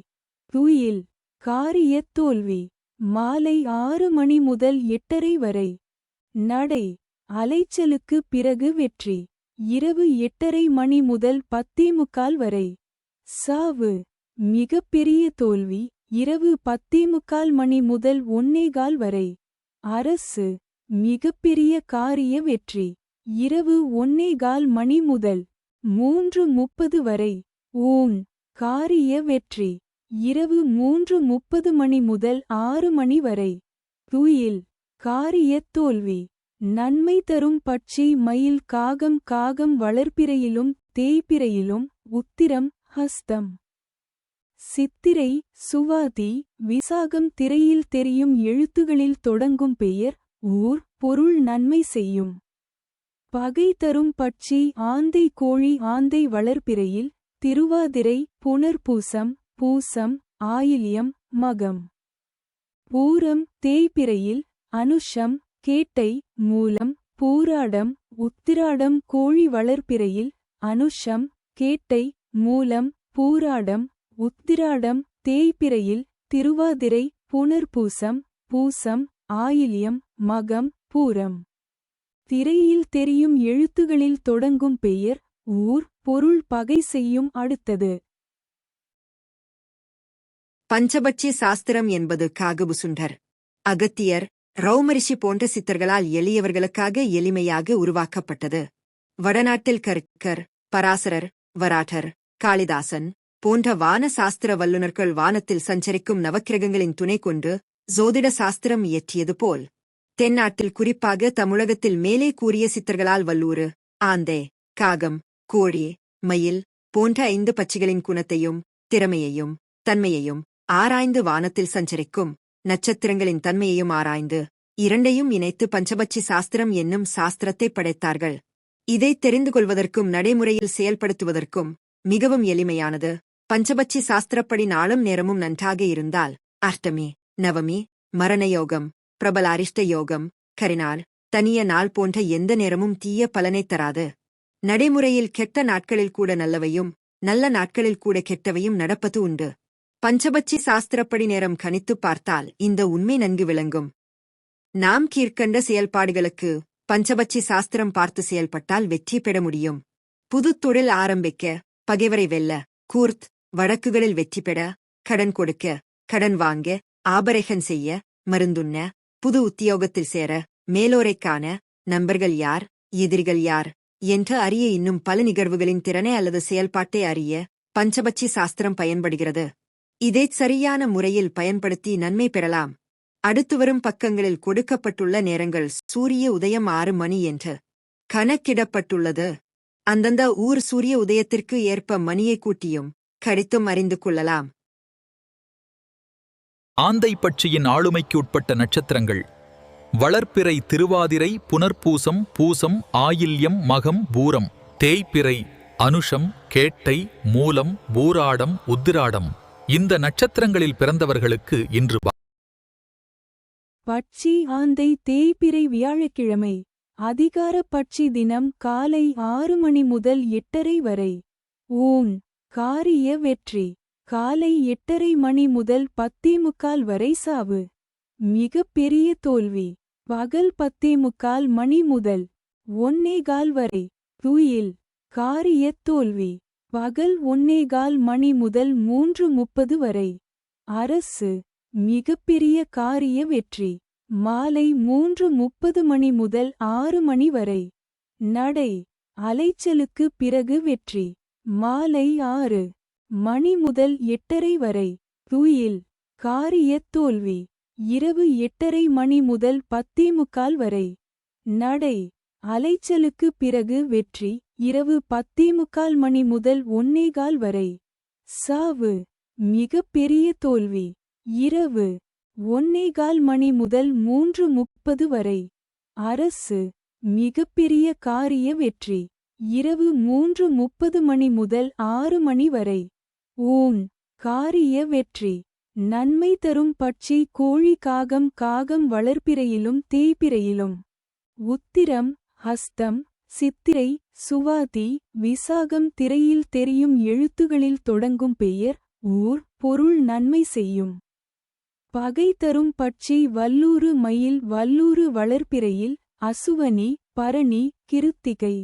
Speaker 1: துயில். காரிய தோல்வி. மாலை 6 மணி முதல் 8:30 வரை. நடை. அலைச்சலுக்கு பிறகு வெற்றி. இரவு 8:30 மணி முதல் 10:45 வரை. சாவு. மிகப்பெரிய தோல்வி. இரவு 10:45 மணி முதல் 1:15 வரை. அரசு. மிகப்பெரிய காரிய வெற்றி. இரவு 1:15 மணி முதல் 3:30 வரை. ஊன். காரிய வெற்றி. இரவு 3:30 மணி முதல் 6 மணி வரை. துயில். காரிய தோல்வி. நன்மை தரும் பட்சி. மயில். காகம். காகம் வளர்ப்பிறையிலும் தேய்பிறையிலும். உத்திரம், ஹஸ்தம், சித்திரை, சுவாதி, விசாகம் திரையில் தெரியும் எழுத்துகளில் தொடங்கும் பெயர், ஊர், பொருள் நன்மை செய்யும். பகை தரும் பட்சி. ஆந்தை. கோழி. ஆந்தை வளர்ப்பிறையில் திருவாதிரை, புனர்பூசம், பூசம், ஆயில்யம், மகம். பூரம் தேய்பிறையில் அனுஷம், கேட்டை, மூலம், பூராடம், உத்திராடம். கோழி வளர்ப்பிறையில் அனுஷம் கேட்டை மூலம் பூராடம் உத்திராடம் தேய்பிறையில் திருவாதிரை புனர்பூசம் பூசம் ஆயில்யம் மகம் பூரம். திரையில் தெரியும் எழுத்துகளில் தொடங்கும் பெயர் ஊர் பொருள் பகை செய்யும் அடுத்தது.
Speaker 5: பஞ்சபட்சி சாஸ்திரம் என்பது காகபுசுண்டர், அகத்தியர், ரௌமரிஷி போன்ற சித்தர்களால் எளியவர்களுக்காக எளிமையாக உருவாக்கப்பட்டது. வடநாட்டில் கர்க்கர், பராசரர், வராட்டர், காளிதாசன் போன்ற வான சாஸ்திர வல்லுநர்கள் வானத்தில் சஞ்சரிக்கும் நவக்கிரகங்களின் துணை கொண்டு ஜோதிட சாஸ்திரம் இயற்றியது போல், தென்னாட்டில் குறிப்பாக தமிழகத்தில் மேலே கூறிய சித்தர்களால் வல்லூறு, ஆந்தே, காகம், கோழி, மயில் போன்ற 5 பட்சிகளின் குணத்தையும் திறமையையும் தன்மையையும் ஆராய்ந்து வானத்தில் சஞ்சரிக்கும் நட்சத்திரங்களின் தன்மையையும் ஆராய்ந்து இரண்டையும் இணைத்து பஞ்சபட்சி சாஸ்திரம் என்னும் சாஸ்திரத்தை படைத்தார்கள். இதை தெரிந்து கொள்வதற்கும் நடைமுறையில் செயல்படுத்துவதற்கும் மிகவும் எளிமையானது. பஞ்சபட்சி சாஸ்திரப்படி நாளும் நேரமும் நன்றாக இருந்தால் அஷ்டமி, நவமி, மரணயோகம், பிரபல அரிஷ்ட யோகம், கரிநாள், தனிய நாள் போன்ற எந்த நேரமும் தீய பலனை தராது. நடைமுறையில் கெட்ட நாட்களில் கூட நல்லவையும் நல்ல நாட்களில் கூட கெட்டவையும் நடப்பது உண்டு. பஞ்சபட்சி சாஸ்திரப்படி நேரம் கணித்துப் பார்த்தால் இந்த உண்மை நன்கு விளங்கும். நாம் கீழ்க்கண்ட செயல்பாடுகளுக்கு பஞ்சபட்சி சாஸ்திரம் பார்த்து செயல்பட்டால் வெற்றி பெற முடியும். புது தொழில் ஆரம்பிக்க, பகைவரை வெல்ல, கூர்த் வழக்குகளில் வெற்றி பெற, கடன் கொடுக்க, கடன் வாங்க, ஆபரேஷன் செய்ய, மருந்துண்ண, புது உத்தியோகத்தில் சேர, மேலோரைக் காண, நண்பர்கள் யார், எதிரிகள் யார் என்று அறிய இன்னும் பல நிகழ்வுகளின் திறனை அல்லது செயல்பாட்டை அறிய பஞ்சபட்சி சாஸ்திரம் பயன்படுகிறது. இதை சரியான முறையில் பயன்படுத்தி நன்மை பெறலாம். அடுத்து வரும் பக்கங்களில் கொடுக்கப்பட்டுள்ள நேரங்கள் சூரிய உதயம் 6 மணி என்று கணக்கிடப்பட்டுள்ளது. அந்தந்த ஊர் சூரிய உதயத்திற்கு ஏற்ப மணியை கூட்டியும் கழித்தும் அறிந்து கொள்ளலாம்.
Speaker 4: ஆந்தை பட்சியின் ஆளுமைக்கு உட்பட்ட நட்சத்திரங்கள்: வளர்ப்பிறை திருவாதிரை புனர்பூசம் பூசம் ஆயில்யம் மகம் பூரம். தேய்பிறை அனுஷம் கேட்டை மூலம் பூராடம் உத்திராடம். இந்த நட்சத்திரங்களில் பிறந்தவர்களுக்கு இன்று
Speaker 1: பட்சி ஆந்தை தேய்பிறை வியாழக்கிழமை. அதிகார பட்சி தினம் காலை 6 மணி முதல் 8:30 வரை. ஊன் காரிய வெற்றி. காலை 8:30 மணி முதல் 10:45 வரை சாவு. மிக பெரிய தோல்வி. பகல் 10:45 மணி முதல் 1:15 வரை. துயில் காரிய தோல்வி. பகல் 1:15 மணி முதல் 3:30 வரை. அரசு மிகப்பெரிய காரிய வெற்றி. மாலை 3:30 மணி முதல் 6 மணி வரை. நடை அலைச்சலுக்கு பிறகு வெற்றி. மாலை 6 மணி முதல் 8:30 வரை. துயில் காரிய தோல்வி. இரவு 8:30 மணி முதல் 10:45 வரை. நடை அலைச்சலுக்கு பிறகு வெற்றி. இரவு 10:45 மணி முதல் 1:15 வரை. சாவு மிக பெரிய தோல்வி. இரவு 1:15 மணி முதல் 3:30 வரை. அரசு மிகப்பெரிய காரிய வெற்றி. இரவு 3:30 மணி முதல் 6 மணி வரை. ஊன் காரிய வெற்றி. நன்மை தரும் பட்சி கோழி காகம். காகம் வளர்ப்பிறையிலும் தேய்பிறையிலும். உத்திரம் ஹஸ்தம் சித்திரை சுவாதி விசாகம். திரையில் தெரியும் எழுத்துகளில் தொடங்கும் பெயர் ஊர் பொருள் நன்மை செய்யும். பகை தரும் பட்சி வல்லூறு மயில். வல்லூறு வளர்ப்பிறையில் அசுவனி பரணி கிருத்திகை.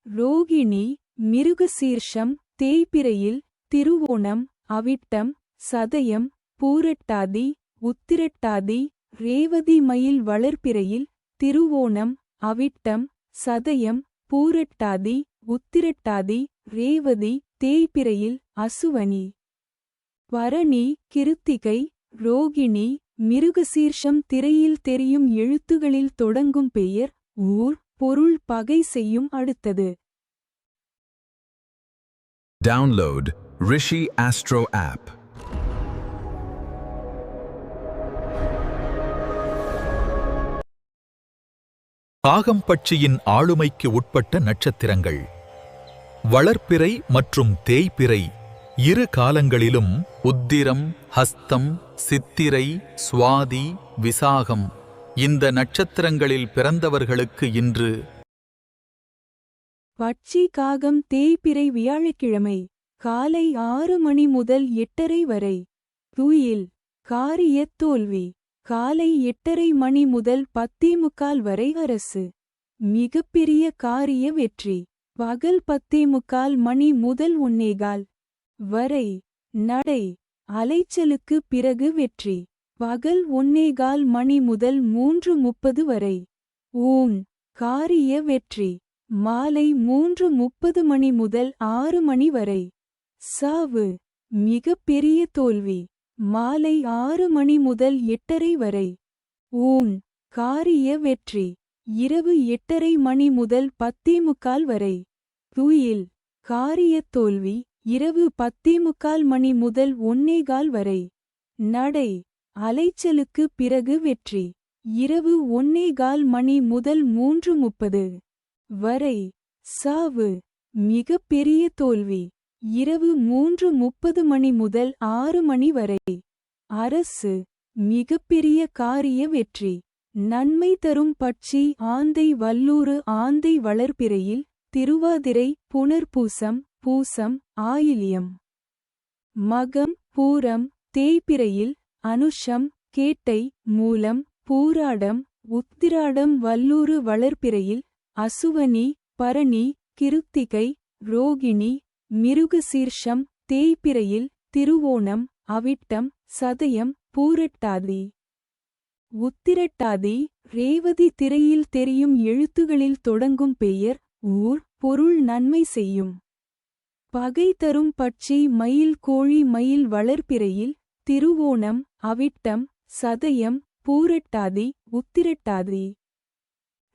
Speaker 1: ரோகிணி மிருகசீர்ஷம். தேய்பிறையில் திருவோணம் அவிட்டம் சதயம் பூரட்டாதி உத்திரட்டாதி. ரேவதி மயில் வளர்ப்பிறையில் திருவோணம் அவிட்டம் சதயம் பூரட்டாதி உத்திரட்டாதி. ரேவதி தேய்பிறையில் அசுவனி. பரணி கிருத்திகை ரோகிணி மிருகசீர்ஷம். திரையில் தெரியும் எழுத்துகளில் தொடங்கும் பெயர் ஊர் பொருள் பகை செய்யும் அடுத்தது.
Speaker 3: Download Rishi Astro app.
Speaker 4: காகம் பட்சியின் ஆளுமைக்கு உட்பட்ட நட்சத்திரங்கள்: வளர்ப்பிறை மற்றும் தேய்பிறை. இரு காலங்களிலும் உத்திரம் ஹஸ்தம் சித்திரை சுவாதி விசாகம். இந்த நட்சத்திரங்களில் பிறந்தவர்களுக்கு இன்று
Speaker 1: பட்சி காகம் தேய்பிறை வியாழக்கிழமை காலை 6 மணி முதல் 8:30 வரை. துயில் காரியத் தோல்வி காலை 8:30 மணி முதல் 10:45 வரை. அரசு மிகப்பெரிய காரிய வெற்றி பகல் 10:45 மணி முதல் 1:15 வரை. நடை அலைச்சலுக்கு பிறகு வெற்றி பகல் 1:15 மணி முதல் 3:30 வரை. ஊன் காரிய வெற்றி மாலை 3:30 மணி முதல் 6 மணி வரை. சாவு மிகப்பெரிய தோல்வி மாலை 6 மணி முதல் 8:30 வரை. ஊன் காரிய வெற்றி இரவு 8:30 மணி முதல் 10:45 வரை. துயில் காரியத் தோல்வி இரவு 10:45 மணி முதல் 1:15 வரை. நடை அலைச்சலுக்கு பிறகு வெற்றி இரவு 1:15 மணி முதல் 3:30 வரை. சாவு மிகப்பெரிய தோல்வி இரவு 3:30 மணி முதல் 6 மணி வரை. அரசு மிகப்பெரிய காரிய வெற்றி நன்மை தரும் பட்சி ஆந்தை வல்லூறு ஆந்தை வளர்பிறையில் திருவாதிரை புனர்பூசம் பூசம் ஆயில்யம் மகம் பூரம் தேய்பிறையில் அனுஷம் கேட்டை மூலம் பூராடம் உத்திராடம் வல்லூறு வளர்பிறையில் அசுவனி பரணி கிருத்திகை ரோகிணி மிருகசீர்ஷம் தேய்பிறையில் திருவோணம் அவிட்டம் சதயம் பூரட்டாதி உத்திரட்டாதி ரேவதி திரையில் தெரியும் எழுத்துகளில் தொடங்கும் பெயர் ஊர் பொருள் நன்மை செய்யும். பகை தரும் பட்சி மயில் கோழி மயில் வளர்பிறையில் திருவோணம் அவிட்டம் சதயம் பூரட்டாதி உத்திரட்டாதி.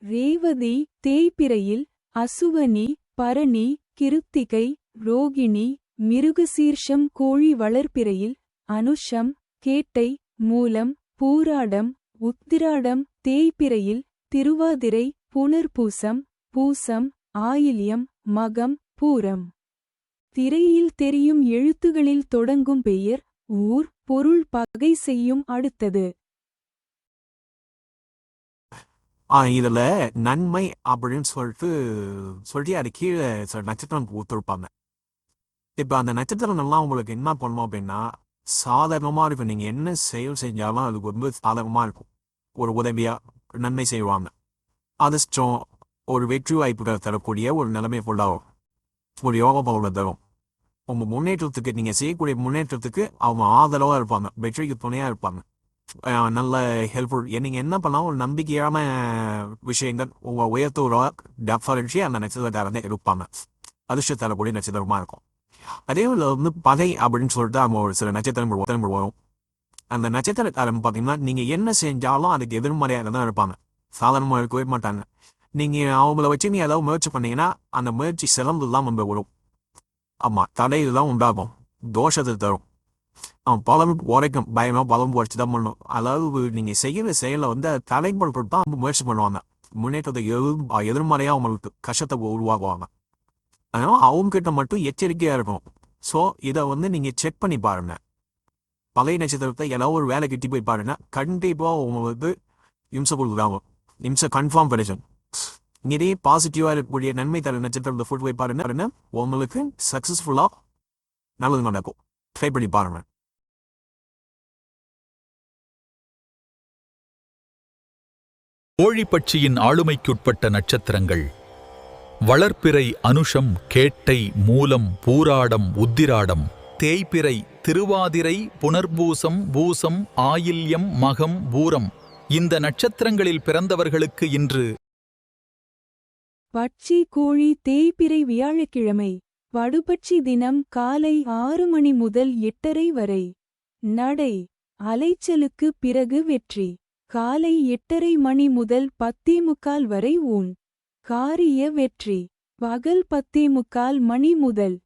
Speaker 1: ரேவதி தேய்பிறையில் அசுவனி பரணி கிருத்திகை ரோகிணி மிருகசீர்ஷம் கோழி வளர்பிறையில் அனுஷம் கேட்டை மூலம் பூராடம் உத்திராடம் தேய்பிறையில் திருவாதிரை புனர்பூசம் பூசம் ஆயில்யம் மகம் பூரம். திரையில் தெரியும் எழுத்துகளில் தொடங்கும் பெயர் ஊர் பொருள் பகை செய்யும். அடுத்தது
Speaker 6: இதுல நன்மை அப்படின்னு சொல்லிட்டு அது கீழே நட்சத்திரம் கொடுத்துருப்பாங்க. இப்ப அந்த நட்சத்திரம் எல்லாம் உங்களுக்கு என்ன பண்ணணும் அப்படின்னா சாதாரணமா இருக்கும். நீங்க என்ன செயல் செஞ்சாலும் அதுக்கு ரொம்ப சாதகமா இருக்கும். ஒரு உதவியா நன்மை செய்வாங்க. அதிர்ஷ்டம் ஒரு வெற்றி வாய்ப்புகள் தரக்கூடிய ஒரு நிலைமை ஃபுல்லாகும். ஒரு யோகா பவனில் தரும். உங்க முன்னேற்றத்துக்கு நீங்க செய்யக்கூடிய முன்னேற்றத்துக்கு அவங்க ஆதரவா இருப்பாங்க. வெற்றிக்கு துணையா இருப்பாங்க. நல்ல ஹெல்ப்ஃபுல். நீங்க என்ன பண்ணாலும் ஒரு நம்பிக்கையான விஷயங்கள் உங்க உயர்த்தோட டெஃபரன்ஸி அந்த நட்சத்திரத்தை இருப்பாங்க. அதிர்ஷ்டம் தரக்கூடிய நட்சத்திரமா இருக்கும். அதே பகை அப்படின்னு சொல்லிட்டு அவங்க ஒரு சில நட்சத்திரம் வரும். அந்த நட்சத்திரக்காரன் பார்த்தீங்கன்னா நீங்க என்ன செஞ்சாலும் அதுக்கு எதிர்மறையாக தான் இருப்பாங்க. சாதாரணமாக இருக்கவே மாட்டாங்க. நீங்க அவங்கள வச்சு நீ ஏதாவது முயற்சி பண்ணீங்கன்னா அந்த முயற்சி சிறந்துதான் வந்து வரும். ஆமா, தடையெல்லாம் உண்டாகும், தோஷத்தை தரும். பலம் உரைக்கும், பயமா பலம் உரைச்சு தான் பண்ணணும். அதாவது நீங்க செய்யற செயலை தடைப்படுத்த அவங்க முயற்சி பண்ணுவாங்க. முன்னேற்றத்தை எதிர்மறையா அவங்களுக்கு கஷ்டத்தை உருவாக்குவாங்க. அதனால அவங்க கிட்ட மட்டும் எச்சரிக்கையா இருக்கும். ஸோ இதை நீங்க செக் பண்ணி பாருங்க. பழைய நட்சத்திரத்தை ஏதாவது ஒரு வேலை கிட்டி போய் பாருங்க. கண்டிப்பா உங்களுக்கு இம்சை கொடுக்குறாங்க. இம்சை கன்ஃபார்ம் கிடைக்கும். இதே பாசிட்டிவா இருக்கக்கூடிய நன்மை தர நட்சத்திரத்தை ஃபுட் போய் பாருங்க. உங்களுக்கு சக்சஸ்ஃபுல்லா நல்லது நடக்கும். ட்ரை பண்ணி பாருங்க.
Speaker 4: கோழிப்பட்சியின் ஆளுமைக்குட்பட்ட நட்சத்திரங்கள் வளர்பிறை அனுஷம் கேட்டை மூலம் பூராடம் உத்திராடம் தேய்பிறை திருவாதிரை புனர்பூசம் பூசம் ஆயில்யம் மகம் பூரம். இந்த நட்சத்திரங்களில் பிறந்தவர்களுக்கு இன்று
Speaker 1: பட்சி கோழி தேய்பிறை வியாழக்கிழமை வடுபட்சி தினம் காலை 6 மணி முதல் 8:30 வரை. நடை அலைச்சலுக்கு பிறகு வெற்றி காலை 8:30 மணி முதல் 10:45 வரை. ஊன் காரிய வெற்றி பகல் 10:45 மணி முதல்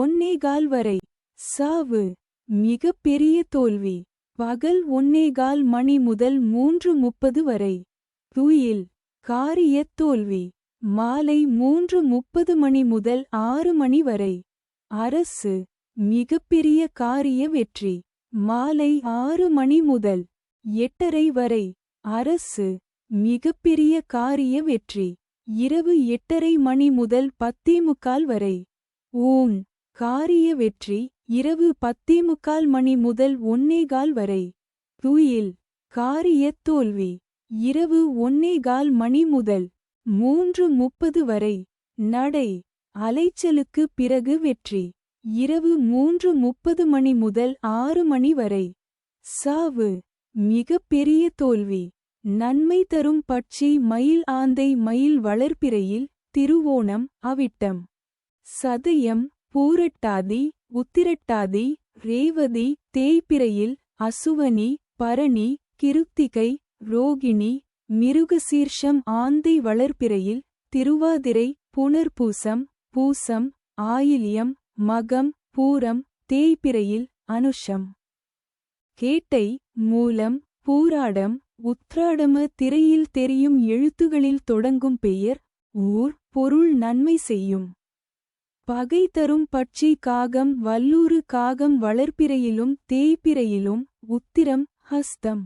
Speaker 1: 1:15 வரை. சாவு மிகப்பெரிய தோல்வி பகல் 1:15 மணி முதல் 3:30 வரை. துயில் காரியத் தோல்வி மாலை 3:30 மணி முதல் 6 மணி வரை. அரசு மிகப்பெரிய காரிய வெற்றி மாலை 6 மணி முதல் 8:30 வரை. அரசு மிகப்பெரிய காரிய வெற்றி இரவு 8:30 மணி முதல் 10:45 வரை. ஊன் காரிய வெற்றி இரவு 10:45 மணி முதல் 1:15 வரை. துயில் காரிய தோல்வி இரவு 1:15 மணி முதல் 3:30 வரை. நடை அலைச்சலுக்கு பிறகு வெற்றி இரவு 3:30 மணி முதல் 6 மணி வரை. சாவு மிக பெரிய தோல்வி நன்மை தரும் பட்சி மயில் ஆந்தை மயில் வளர்ப்பிறையில் திருவோணம் அவிட்டம் சதயம் பூரட்டாதி உத்திரட்டாதி ரேவதி தேய்பிறையில் அசுவனி பரணி கிருத்திகை ரோகிணி மிருகசீர்ஷம் ஆந்தை வளர்ப்பிறையில் திருவாதிரை புனர்பூசம் பூசம் ஆயில்யம் மகம் பூரம் தேய்பிறையில் அனுஷம் கேட்டை மூலம் பூராடம் உத்ராடம திரையில் தெரியும் எழுத்துகளில் தொடங்கும் பெயர் ஊர் பொருள் நன்மை செய்யும். பகை தரும் பட்சி காகம் வல்லூறு காகம் வளர்ப்பிறையிலும் தேய்பிறையிலும் உத்திரம் ஹஸ்தம்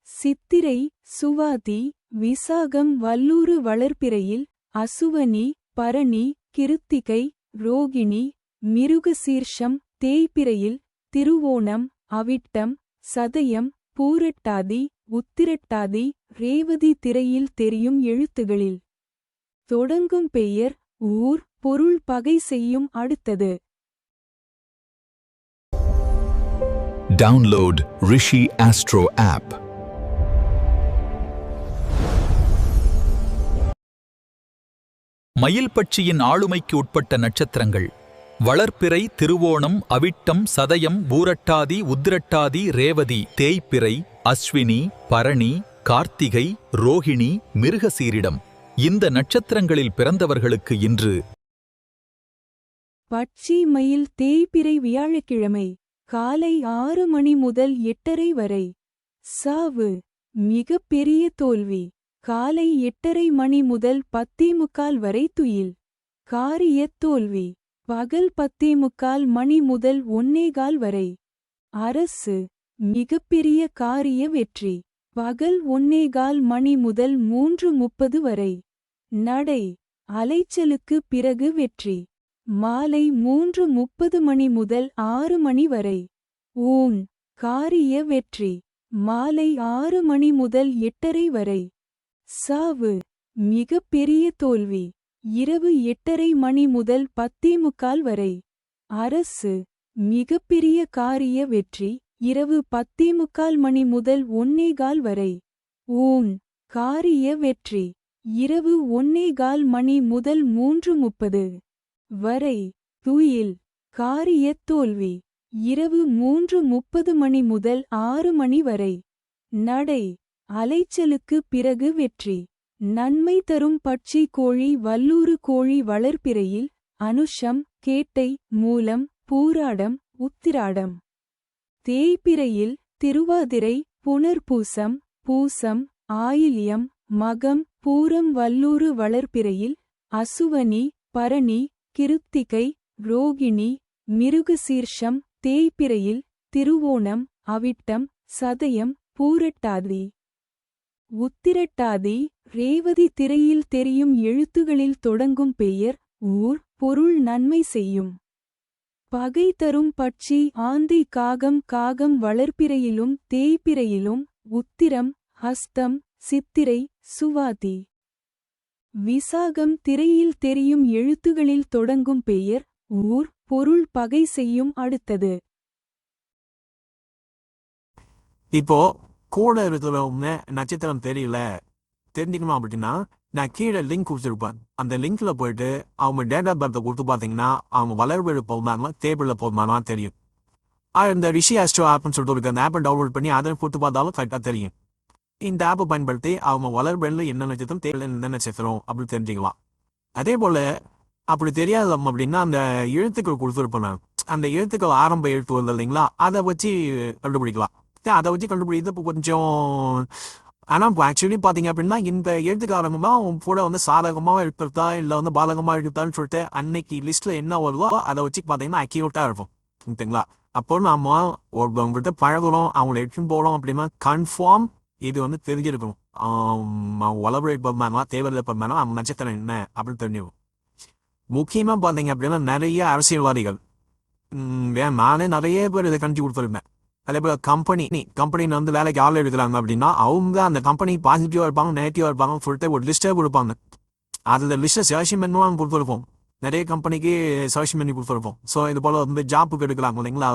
Speaker 1: சித்திரை சுவாதி விசாகம் வல்லூறு வளர்ப்பிறையில் அசுவனி பரணி கிருத்திகை ரோகிணி மிருகசீர்ஷம் தேய்பிறையில் திருவோணம் அவிட்டம் சதயம் பூரட்டாதி உத்திரட்டாதி ரேவதி திரையில் தெரியும் எழுத்துகளில் தொடங்கும் பெயர் ஊர் பொருள் பகை செய்யும். அடுத்தது
Speaker 4: Download Rishi Astro app. மயில் பட்சியின் ஆளுமைக்கு உட்பட்ட நட்சத்திரங்கள் வளர்ப்பிறை திருவோணம் அவிட்டம் சதயம் பூரட்டாதி உத்திரட்டாதி ரேவதி தேய்பிறை அஸ்வினி பரணி கார்த்திகை ரோகிணி மிருகசீரிடம். இந்த நட்சத்திரங்களில் பிறந்தவர்களுக்கு இன்று
Speaker 1: பட்சி மயில் தேய்பிறை வியாழக்கிழமை காலை 6 மணி முதல் 8:30 வரை. சாவு மிக பெரிய தோல்வி காலை 8:30 மணி முதல் 10:45 வரை. துயில் காரிய தோல்வி பகல் 10:45 மணி முதல் 1:15 வரை. அரசு மிகப்பெரிய காரிய வெற்றி பகல் 1:15 மணி முதல் 3:30 வரை. நடை அலைச்சலுக்கு பிறகு வெற்றி மாலை 3:30 மணி முதல் 6 மணி வரை. ஊன் காரிய வெற்றி மாலை 6 மணி முதல் 8:30 வரை. சாவு மிக பெரிய தோல்வி இரவு 8:30 மணி முதல் 10:45 வரை. அரசு மிக பெரிய காரிய வெற்றி இரவு 10:45 மணி முதல் 1:15 வரை. ஊன் காரிய வெற்றி இரவு 1:15 மணி முதல் 3:30 வரை. துயில் காரிய தோல்வி இரவு 3:30 மணி முதல் 6 மணி வரை. நடை அலைச்சலுக்கு பிறகு வெற்றி நன்மை தரும் பட்சி கோழி வல்லூறு கோழி வளர்ப்பிறையில் அனுஷம் கேட்டை மூலம் பூராடம் உத்திராடம் தேய்பிறையில் திருவாதிரை புனர்பூசம் பூசம் ஆயில்யம் மகம் பூரம் வல்லூறு வளர்ப்பிறையில் அசுவனி பரணி கிருத்திகை ரோகிணி மிருகசீர்ஷம் தேய்பிறையில் திருவோணம் அவிட்டம் சதயம் பூரட்டாதி உத்திரட்டாதி ரேவதி திரையில் தெரியும் எழுத்துகளில் தொடங்கும் பெயர் ஊர் பொருள் நன்மை செய்யும். பகை தரும் பட்சி ஆந்தை காகம் காகம் வளர்ப்பிறையிலும் தேய்பிறையிலும் உத்திரம் ஹஸ்தம் சித்திரை சுவாதி விசாகம் திரையில் தெரியும் எழுத்துகளில் தொடங்கும் பெயர் ஊர் பொருள் பகை செய்யும். அடுத்தது
Speaker 6: இப்போ கூட இருக்கிறவங்க நட்சத்திரம் தெரியல தெரிஞ்சுக்கணும் அப்படின்னா நான் கீழே லிங்க் கொடுத்துருப்பேன். அந்த லிங்க்ல போயிட்டு அவங்க டேட் ஆஃப் பர்த்தை கொடுத்து பார்த்தீங்கன்னா அவங்க வளர்வெழு போகுமாங்களா டேபிளில் போகுமானா தெரியும். இந்த ரிஷி ஆஸ்ட்ரோ ஆப்னு சொல்லிட்டு இருக்கு. அந்த ஆப்பை டவுன்லோட் பண்ணி அதை கொடுத்து பார்த்தாலும் கரெக்டாக தெரியும். இந்த ஆப்பை பயன்படுத்தி அவங்க வளர்வெளில் என்ன நட்சத்திரம் தேவையில்லை என்ன நட்சத்திரம் அப்படின்னு தெரிஞ்சுக்கலாம். அதே போல அப்படி தெரியாது அப்படின்னா அந்த எழுத்துக்கள் கொடுத்துருப்பேன் நான். அந்த எழுத்துக்கள் ஆரம்ப எழுத்து வருது இல்லைங்களா, அதை வச்சு கண்டுபிடிக்கலாம். அதை வச்சு கண்டுபிடிக்கிறது இப்போ கொஞ்சம் ஆனால் இப்போ ஆக்சுவலி பார்த்தீங்க அப்படின்னா இந்த எழுத்துக்கு ஆரம்பமாக கூட வந்து சாதகமாக எழுத்துருத்தா இல்லை வந்து பாதகமாக எழுத்தான்னு சொல்லிட்டு அன்னைக்கு லிஸ்ட்டில் என்ன வருதோ அதை வச்சு பார்த்தீங்கன்னா அக்யூரேட்டாக இருக்கும். ஓகேங்களா? அப்போ நம்ம ஒருத்தவங்ககிட்ட பழகுறோம் அவங்கள எடுத்துன்னு போகிறோம் அப்படின்னா கன்ஃபார்ம் இது வந்து தெரிஞ்சிருக்கணும். ஒலபரேட் பண்ணானா தேவையில்லை பண்ணானா அவங்க நட்சத்திரம் என்ன அப்படின்னு தெரிஞ்சுக்கும். முக்கியமா பார்த்தீங்க அப்படின்னா நிறைய அரசியல்வாதிகள் ஏன் நானே நிறைய பேர் இதை கண்டிச்சு கொடுத்துருப்பேன். அதே போல் கம்பெனின்னு வந்து வேலைக்கு ஆள் எடுக்கிறாங்க அப்படின்னா அவங்க அந்த கம்பெனி பாசிட்டிவாக இருப்பாங்க நெகட்டிவாக இருப்பாங்க சொல்லிட்டு ஒரு லிஸ்ட்டே கொடுப்பாங்க. அதில் லிஸ்ட்டை செலக்ஷன் பண்ணுவாங்க கொடுத்துருப்போம். நிறைய கம்பெனிக்கு செலக்ஷன் பண்ணி கொடுத்துருப்போம். ஸோ இது போல் வந்து ஜாப்புக்கு எடுக்கலாம் இல்லைங்களா.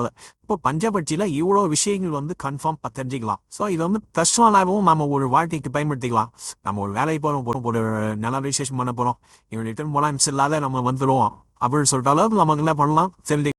Speaker 6: இப்போ பஞ்சபட்சியில் இவ்வளோ விஷயங்கள் வந்து கன்ஃபார்ம் தெரிஞ்சிக்கலாம். ஸோ இது வந்து பர்சனலாகவும் நம்ம ஒரு வாழ்க்கைக்கு பயன்படுத்திக்கலாம். நம்ம ஒரு வேலைக்கு போகிறோம் ஒரு நல்ல ரிஜிஸ்ட்ரேஷன் பண்ண போகிறோம் இவன் ரிட்டர்ன் போகலாம் இல்லாத நம்ம வந்துடுவோம் அப்படின்னு சொல்லிட்டாலும் நமக்கு என்ன பண்ணலாம் தெரிஞ்சு